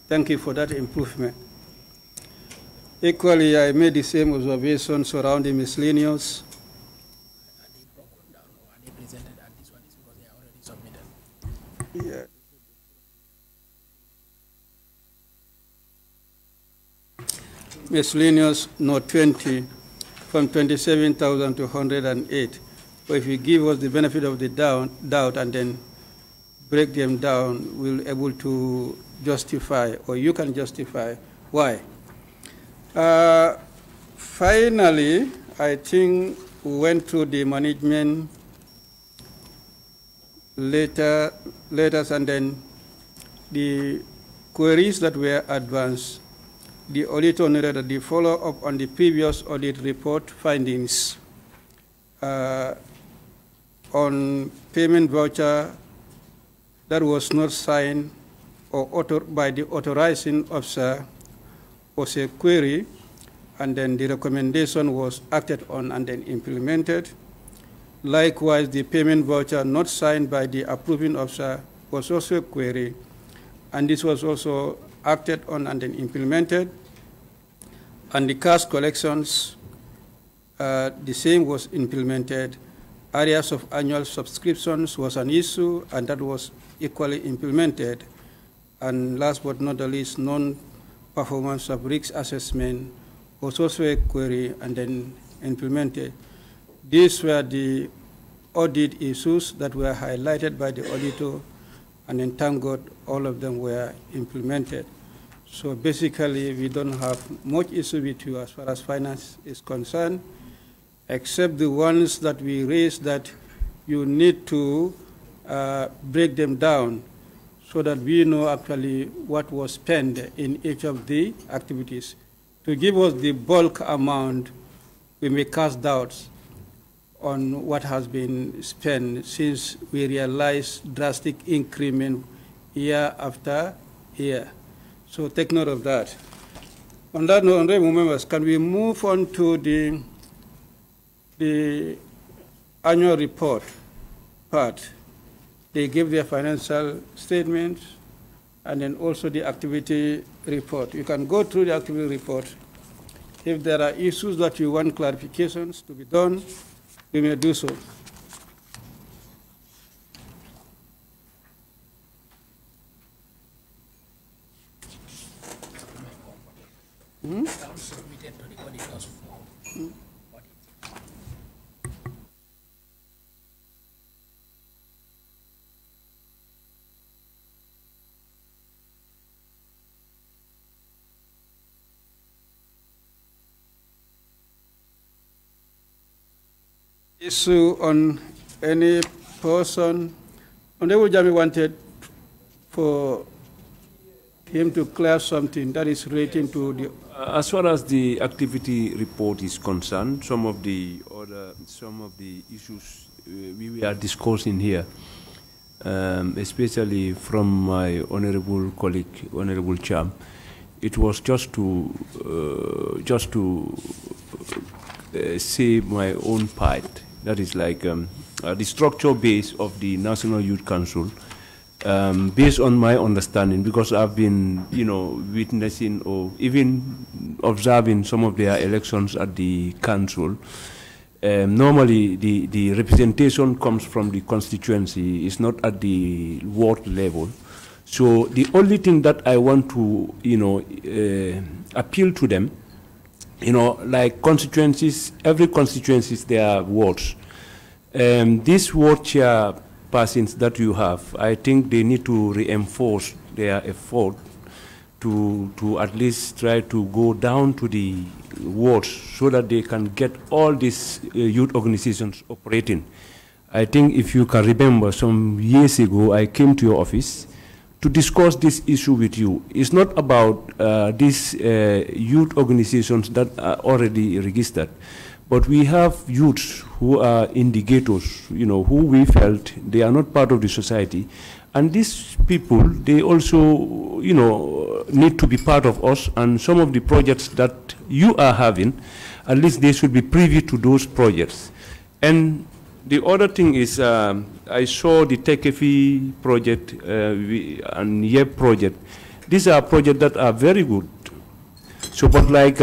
Thank you for that improvement. Equally, I made the same observation surrounding miscellaneous. Yeah. Miscellaneous note 20 from 27,000 to 108. But if you give us the benefit of the doubt and then break them down, we'll be able to justify, or you can justify why. Finally, I think we went through the management letters and then the queries that were advanced. The auditor noted that the follow-up on the previous audit report findings on payment voucher that was not signed or by the authorizing officer was a query, and then the recommendation was acted on and then implemented. Likewise, the payment voucher not signed by the approving officer was also a query, and this was also acted on and then implemented. And the cash collections, the same was implemented. Areas of annual subscriptions was an issue, and that was equally implemented. And last but not the least, non-performance of risk assessment was also a query and then implemented. These were the audit issues that were highlighted by the auditor, and then thank God all of them were implemented. So basically, we don't have much issue with you as far as finance is concerned, except the ones that we raised that you need to break them down so that we know actually what was spent in each of the activities. To give us the bulk amount, we may cast doubts on what has been spent, since we realize drastic increment year after year. So take note of that. On that note, honorable members, can we move on to the annual report part? They give their financial statements, and then also the activity report. You can go through the activity report. If there are issues that you want clarifications to be done, you may do so. Issue on any person. Honorable Jami wanted for him to clear something that is relating to the. As far as the activity report is concerned, some of the issues we are discussing here, especially from my honorable colleague, Honorable Cham, it was just to say my own part. That is like the structure base of the National Youth Council, based on my understanding, because I've been, witnessing or even observing some of their elections at the council. Normally, the representation comes from the constituency. It's not at the ward level. So the only thing that I want to, appeal to them, like constituencies, every constituency there are wards. These ward chairpersons that you have, I think they need to reinforce their effort to at least try to go down to the wards so that they can get all these youth organizations operating. I think if you can remember, some years ago, I came to your office to discuss this issue with you. It's not about these youth organizations that are already registered, but we have youths who are indicators, who we felt they are not part of the society. And these people, they also, need to be part of us, and some of the projects that you are having, at least they should be privy to those projects. And the other thing is, I saw the Tekefi project and YEP project. These are projects that are very good. So, but like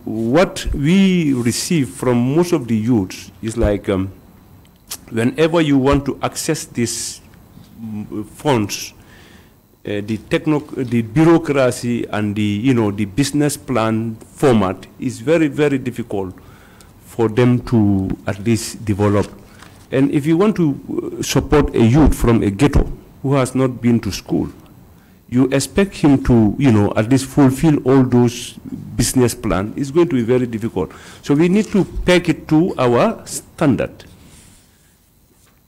what we receive from most of the youths is like whenever you want to access these funds, the bureaucracy and the business plan format is very, very difficult for them to at least develop. And if you want to support a youth from a ghetto who has not been to school, you expect him to, at least fulfill all those business plans. It's going to be very difficult. So we need to peg it to our standard.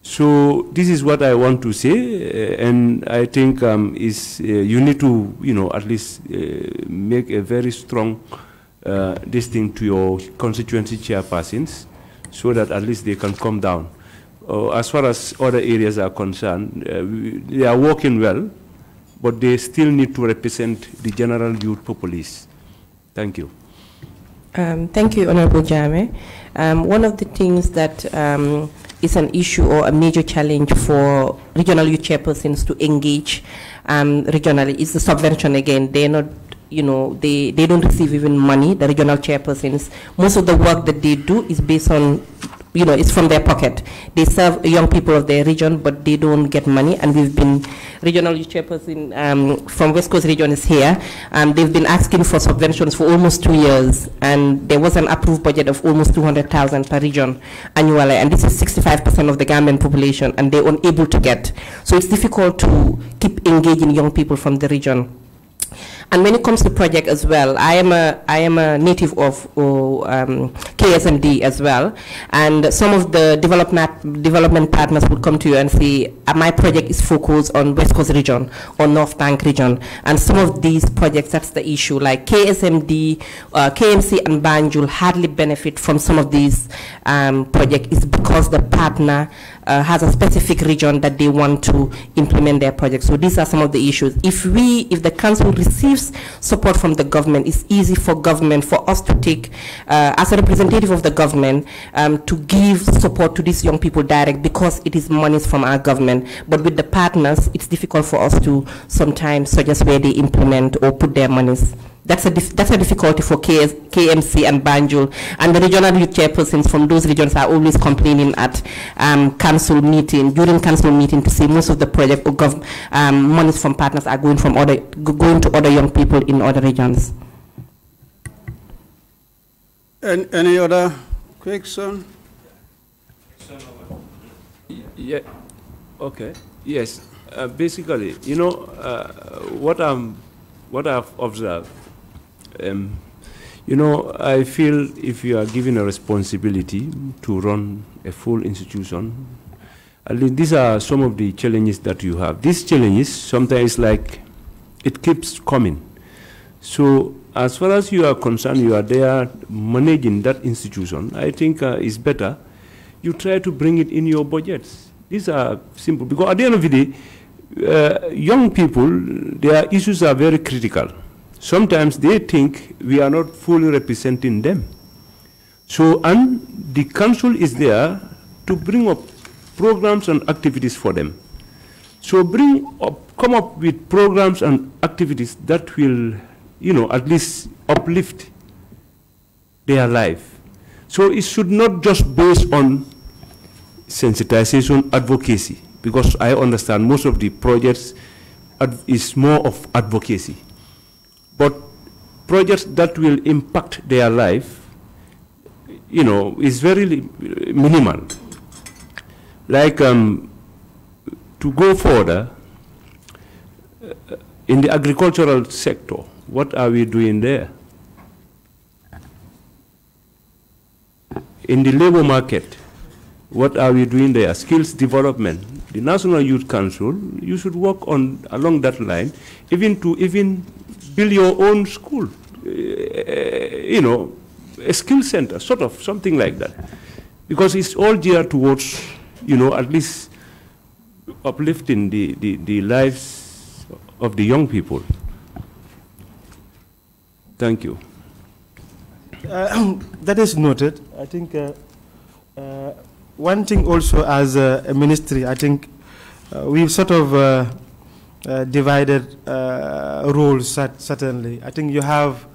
So this is what I want to say, and I think you need to, at least make a very strong this thing to your constituency chairpersons, so that at least they can come down. As far as other areas are concerned, they are working well, but they still need to represent the general youth populace. Thank you. Thank you, Honorable Jame. One of the things that is an issue or a major challenge for regional youth chairpersons to engage regionally is the subvention again. They're not, they don't receive even money, the regional chairpersons. Most of the work that they do is based on, it's from their pocket. They serve young people of their region, but they don't get money. And we've been, regional youth chairperson from West Coast region is here. They've been asking for subventions for almost 2 years. And there was an approved budget of almost 200,000 per region annually. And this is 65% of the Gambian population, and they're unable to get. So it's difficult to keep engaging young people from the region. And when it comes to project as well, I am a native of KSMD as well, and some of the development partners would come to you and say, my project is focused on West Coast region or North Bank region, and some of these projects, that's the issue. Like KSMD, KMC and Banjul hardly benefit from some of these projects. It's because the partner has a specific region that they want to implement their project. So these are some of the issues. If the council receives gives support from the government, it's easy for government, for us to take, as a representative of the government, to give support to these young people direct because it is monies from our government. But with the partners, it's difficult for us to sometimes suggest where they implement or put their monies. That's a difficulty for KMC and Banjul, and the regional youth chairpersons from those regions are always complaining at council meeting, during council meeting, to see most of the project or monies from partners are going to other young people in other regions. And any other question? Yeah. Okay. Yes. Basically, you know, what I've observed. You know, I feel if you are given a responsibility to run a full institution, at least these are some of the challenges that you have. These challenges, sometimes like, it keeps coming. So as far as you are concerned, you are there managing that institution, I think it's better you try to bring it in your budgets. These are simple, because at the end of the day, young people, their issues are very critical. Sometimes they think we are not fully representing them. So, and the council is there to bring up programs and activities for them. So come up with programs and activities that will, you know, at least uplift their life. So it should not just based on sensitization advocacy, because I understand most of the projects is more of advocacy. But projects that will impact their life, you know, is very minimal. Like to go further, in the agricultural sector, what are we doing there? In the labor market, what are we doing there? Skills development. The National Youth Council, you should work on along that line, even build your own school, you know, a skill center, sort of, something like that. Because it's all geared towards, you know, at least uplifting the lives of the young people. Thank you. That is noted. I think one thing also as a ministry, I think we've sort of divided roles, certainly. I think you have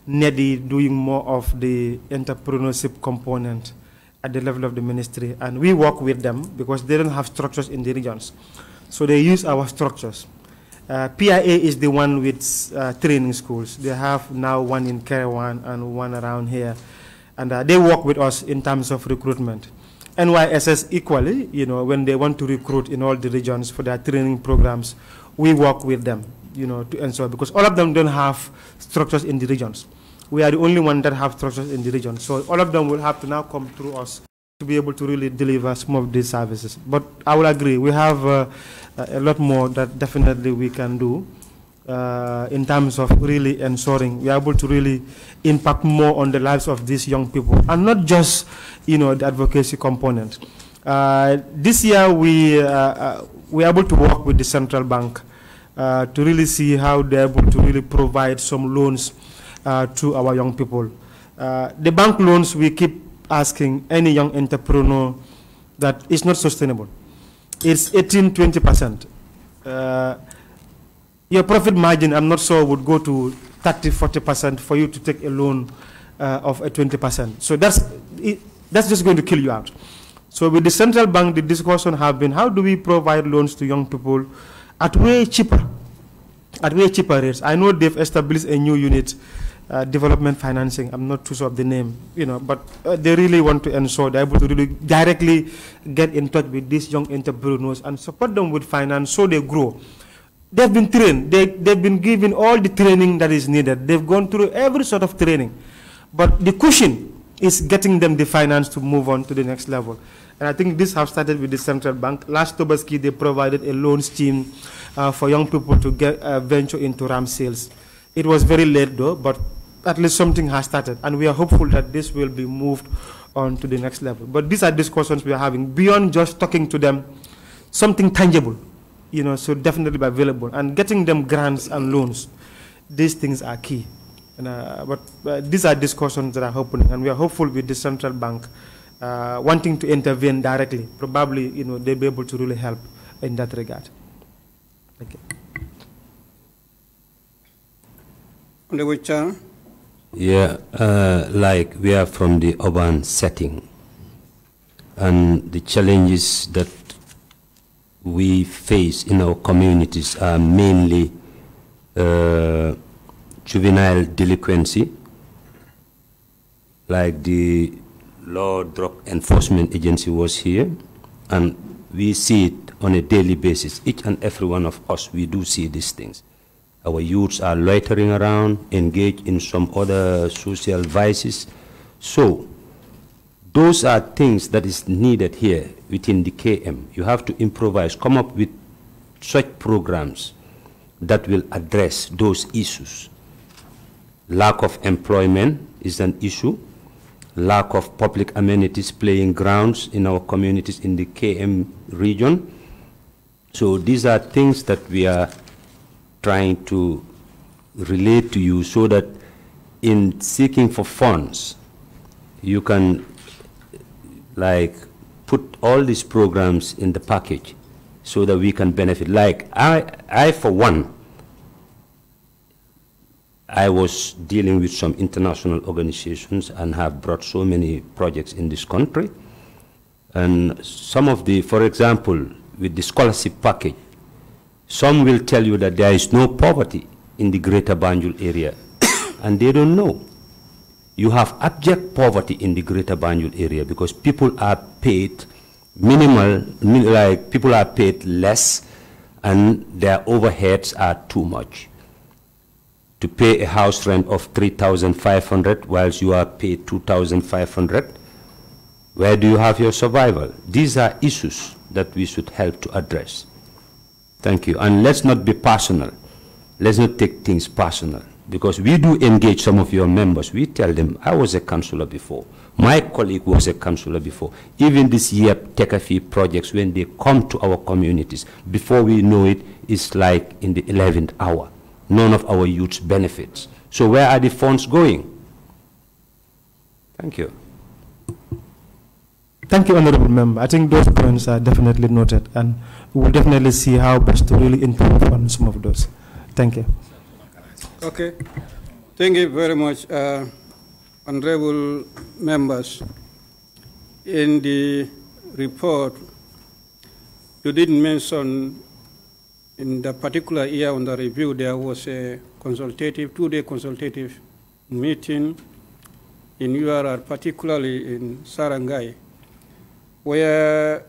NEDI doing more of the entrepreneurship component at the level of the ministry, and we work with them because they don't have structures in the regions. So they use our structures. PIA is the one with training schools. They have now one in Kerewan and one around here. And they work with us in terms of recruitment. NYSS equally, you know, when they want to recruit in all the regions for their training programs, we work with them, you know, to ensure, because all of them don't have structures in the regions. We are the only one that have structures in the region. So all of them will have to now come through us to be able to really deliver some of these services. But I will agree, we have a lot more that definitely we can do in terms of really ensuring we are able to really impact more on the lives of these young people, and not just, you know, the advocacy component. This year we are able to work with the central bank to really see how they're able to really provide some loans to our young people. The bank loans, we keep asking any young entrepreneur that is not sustainable. It's 18–20%. Your profit margin, I'm not sure, would go to 30–40% for you to take a loan of a 20%. So that's just going to kill you out. So with the central bank, the discussion have been, how do we provide loans to young people at way cheaper rates? I know they've established a new unit, development financing. I'm not too sure of the name, you know, but they really want to ensure they're able to really directly get in touch with these young entrepreneurs and support them with finance so they grow. They've been trained. They've been given all the training that is needed. They've gone through every sort of training. But the cushion is getting them the finance to move on to the next level. And I think this has started with the central bank. Last Tobaski, they provided a loan scheme for young people to get venture into ram sales. It was very late though, but at least something has started. And we are hopeful that this will be moved on to the next level. But these are discussions we are having beyond just talking to them, something tangible, you know, so definitely be available, and getting them grants and loans. these things are key. And, but these are discussions that are happening, and we are hopeful with the central bank wanting to intervene directly. Probably, they'll be able to really help in that regard. Thank you. Yeah, like we are from the urban setting, and the challenges that we face in our communities are mainly juvenile delinquency, like the Law Drug Enforcement Agency was here, and we see it on a daily basis. Each and every one of us, we do see these things. Our youths are loitering around, engaged in some other social vices. So those are things that is needed here within the KM. You have to improvise, come up with such programs that will address those issues. Lack of employment is an issue. Lack of public amenities, playing grounds in our communities in the KM region. So these are things that we are trying to relate to you so that in seeking for funds, you can like put all these programs in the package so that we can benefit. Like I for one, I was dealing with some international organizations and have brought so many projects in this country. And some of the, for example, with the scholarship package, some will tell you that there is no poverty in the greater Banjul area, and they don't know. You have abject poverty in the greater Banjul area because people are paid minimal, like people are paid less, and their overheads are too much. To pay a house rent of 3,500 whilst you are paid 2,500, where do you have your survival? These are issues that we should help to address. Thank you. And let's not be personal. Let's not take things personal, because we do engage some of your members. We tell them, I was a councillor before. My colleague was a councillor before. Even this year, Tekafi projects, when they come to our communities, before we know it, it's like in the 11th hour. None of our youths benefits. So where are the funds going? Thank you. Thank you, Honorable Member. I think those points are definitely noted, and we will definitely see how best to really improve on some of those. Thank you. Okay. Thank you very much, honorable members. In the report, you didn't mention in the particular year on the review, there was a consultative, two-day consultative meeting in URR, particularly in Sarangai, where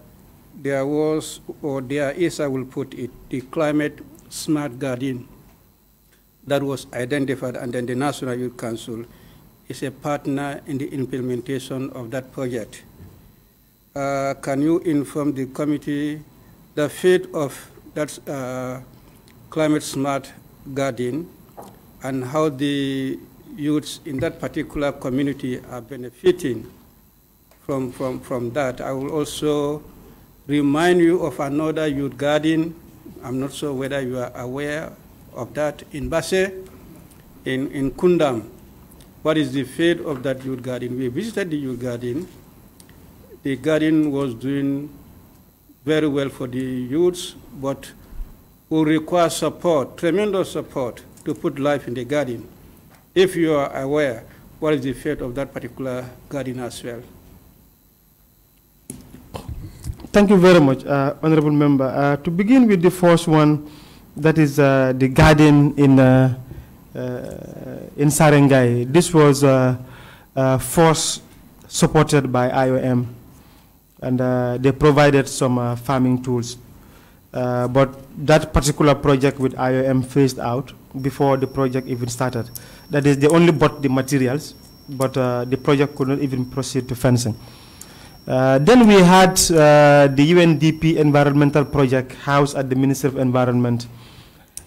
there was, or there is, I will put it, the climate smart garden that was identified, and then the National Youth Council is a partner in the implementation of that project. Can you inform the committee the fate of that climate smart garden and how the youths in that particular community are benefiting from that? I will also remind you of another youth garden. I'm not sure whether you are aware of that in Basse, in Kundam. What is the fate of that youth garden? We visited the youth garden. The garden was doing very well for the youths, but will require support, tremendous support, to put life in the garden. If you are aware, what is the fate of that particular garden as well? Thank you very much, Honorable Member. To begin with the first one, that is the garden in Sarangai. This was first supported by IOM, and they provided some farming tools. But that particular project with IOM phased out before the project even started. That is, they only bought the materials, but the project could not even proceed to fencing. Then we had the UNDP environmental project housed at the Ministry of Environment,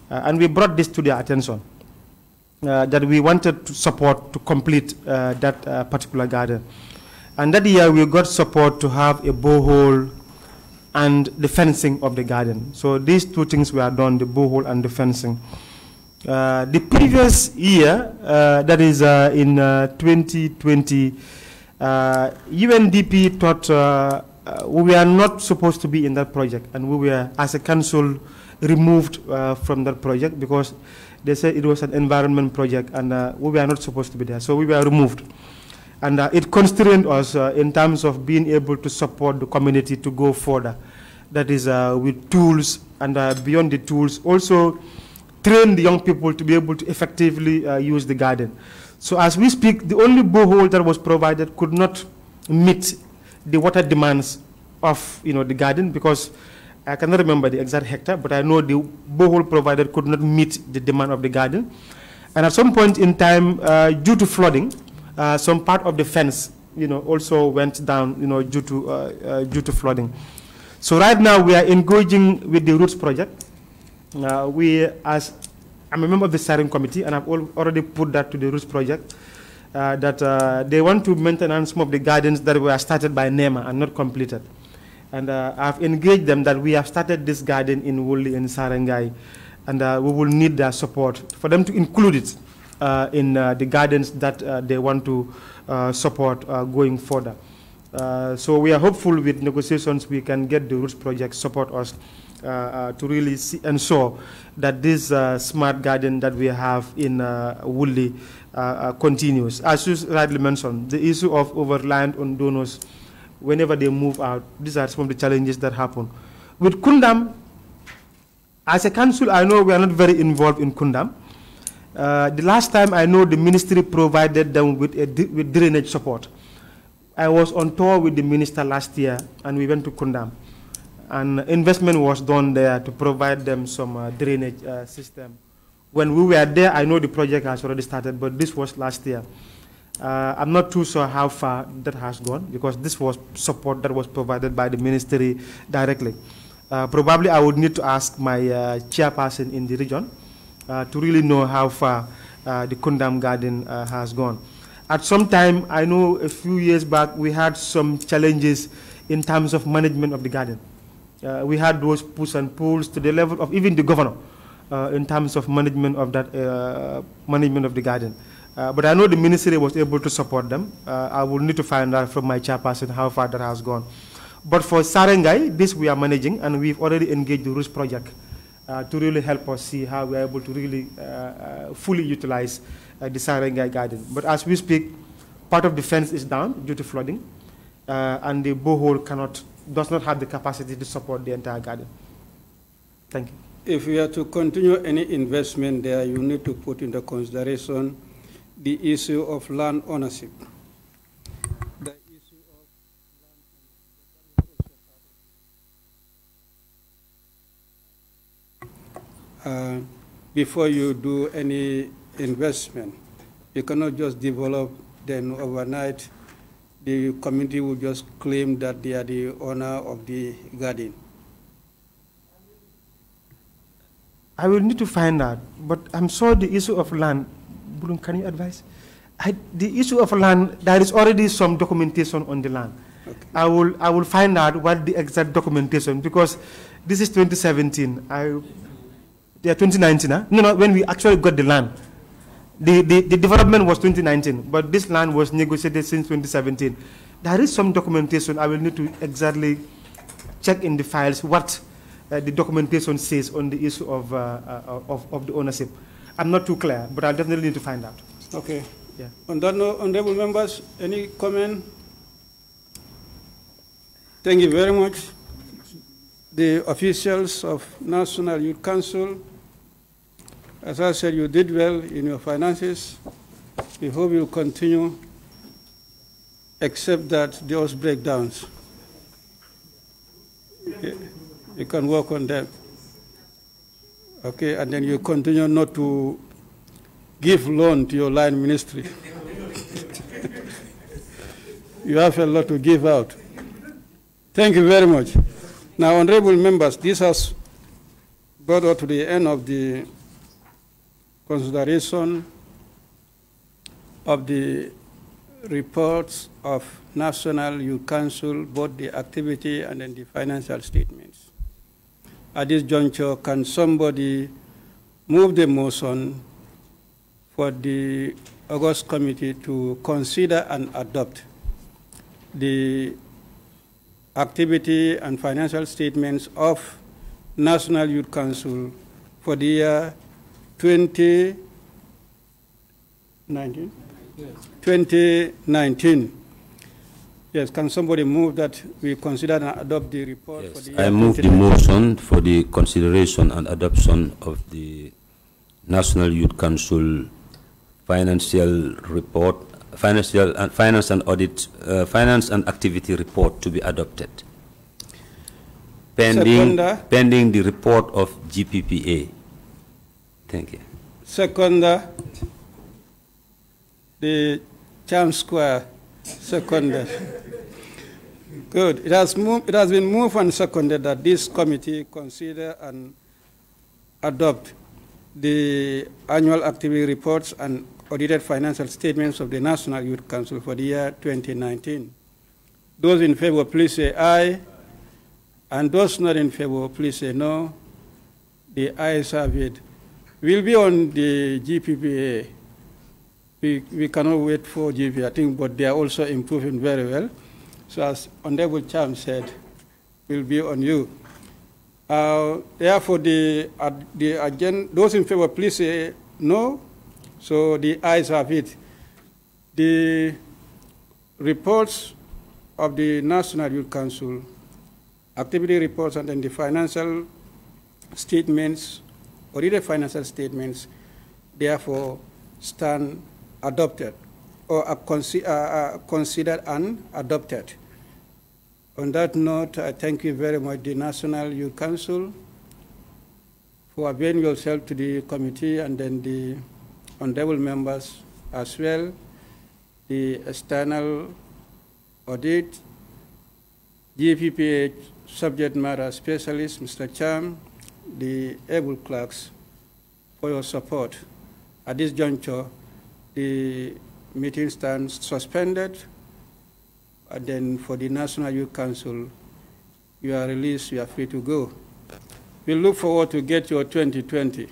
and we brought this to their attention, that we wanted to support to complete that particular garden. And that year we got support to have a borehole and the fencing of the garden. So these two things were done, the borehole and the fencing. The previous year, that is in 2020, UNDP thought we were not supposed to be in that project, and we were, as a council, removed from that project because they said it was an environment project, and we were not supposed to be there. So we were removed. And it constrained us in terms of being able to support the community to go further. That is with tools, and beyond the tools, also train the young people to be able to effectively use the garden. So as we speak, the only borehole that was provided could not meet the water demands of the garden, because I cannot remember the exact hectare, but I know the borehole provided could not meet the demand of the garden. And at some point in time, due to flooding, some part of the fence, also went down, due to flooding. So right now we are engaging with the Roots project. I'm a member of the steering committee, and I've already put that to the Roots project, that they want to maintain some of the gardens that were started by NEMA and not completed. And I've engaged them that we have started this garden in Wuli and Sarangai, and we will need their support for them to include it in the gardens that they want to support going further. So we are hopeful with negotiations we can get the Roots project support us to really ensure that this smart garden that we have in Wuli continues. As you rightly mentioned, the issue of over-reliance on donors whenever they move out, these are some of the challenges that happen. With Kundam, as a council, I know we are not very involved in Kundam. The last time I know the ministry provided them with drainage support. I was on tour with the minister last year, and we went to Kundam. And investment was done there to provide them some drainage system. When we were there, I know the project has already started, but this was last year. I'm not too sure how far that has gone, because this was support that was provided by the ministry directly. Probably I would need to ask my chairperson in the region to really know how far the Kundam garden has gone. At some time, I know a few years back, we had some challenges in terms of management of the garden. We had those push and pulls to the level of even the governor in terms of management of that management of the garden. But I know the ministry was able to support them. I will need to find out from my chairperson how far that has gone. But for Sarangai, this we are managing, and we've already engaged the Roots project to really help us see how we are able to really fully utilize the Sarangai garden. But as we speak, part of the fence is down due to flooding, and the borehole does not have the capacity to support the entire garden. Thank you. If we are to continue any investment there, you need to put into consideration the issue of land ownership. The issue of land ownership. Before you do any investment, you cannot just develop, then overnight the community will just claim that they are the owner of the garden. I will need to find out, but I'm sure the issue of land, Bulun, can you advise? The issue of land, there is already some documentation on the land. Okay. I will find out what the exact documentation, because this is 2017. 2019, huh? No, when we actually got the land. The development was 2019, but this land was negotiated since 2017. There is some documentation. I will need to exactly check in the files what the documentation says on the issue of the ownership. I'm not too clear, but I'll definitely need to find out. Okay. Yeah. On that note, honorable members, any comment? Thank you very much. The officials of National Youth Council, as I said, you did well in your finances. We hope you'll continue, except that those breakdowns. You can work on them. Okay, and then you continue not to give loan to your line ministry. You have a lot to give out. Thank you very much. Now, honorable members, this has brought us to the end of the consideration of the reports of National Youth Council, both the activity and then the financial statements. At this juncture, can somebody move the motion for the August committee to consider and adopt the activity and financial statements of National Youth Council for the year 2019. Yes. 2019. Yes, can somebody move that we consider and adopt the report? Yes, for the year I move the motion for the consideration and adoption of the National Youth Council financial report, finance and audit, finance and activity report to be adopted, pending the report of GPPA. Thank you. Second, the Cham Square. Seconded. Good. It has been moved and seconded that this committee consider and adopt the annual activity reports and audited financial statements of the National Youth Council for the year 2019. Those in favor, please say aye. And those not in favor, please say no. The ayes have it. We'll be on the GPPA. We cannot wait for GP, I think, but they are also improving very well. So as Honorable Cham said, we'll be on you. Therefore, the agenda, those in favor, please say no. So the ayes have it. The reports of the National Youth Council, activity reports, and then the financial statements, audited financial statements, therefore stand adopted or are considered and adopted. On that note, I thank you very much, the National Youth Council, for availing yourself to the committee, and then the honorable members as well, the external audit, GPPA subject matter specialist, Mr. Cham, the able clerks, for your support. At this juncture, the meeting stands suspended, and then for the National Youth Council, you are released, you are free to go. We look forward to get your 2020.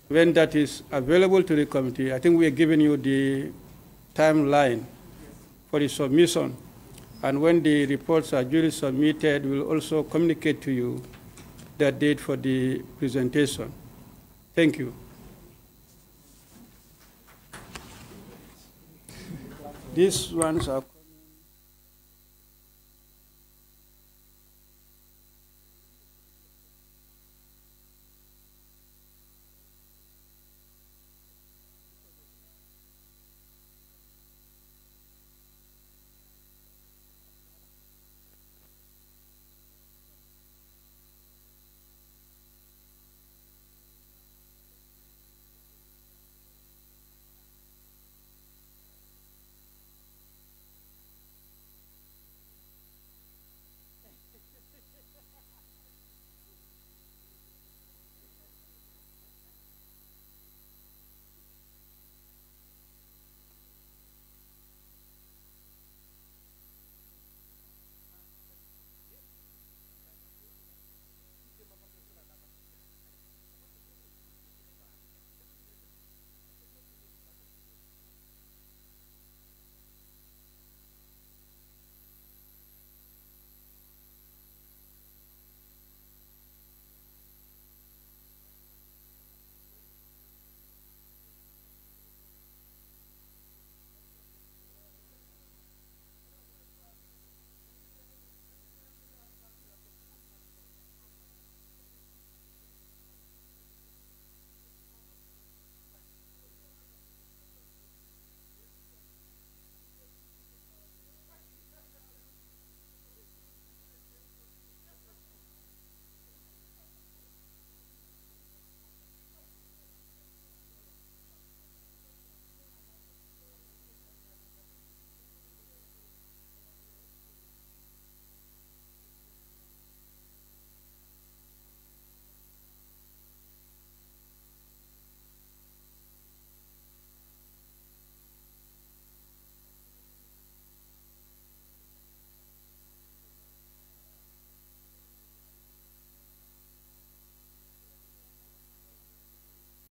When that is available to the committee, I think we are giving you the timeline for the submission. And when the reports are duly submitted, we'll also communicate to you the date for the presentation. Thank you. These ones are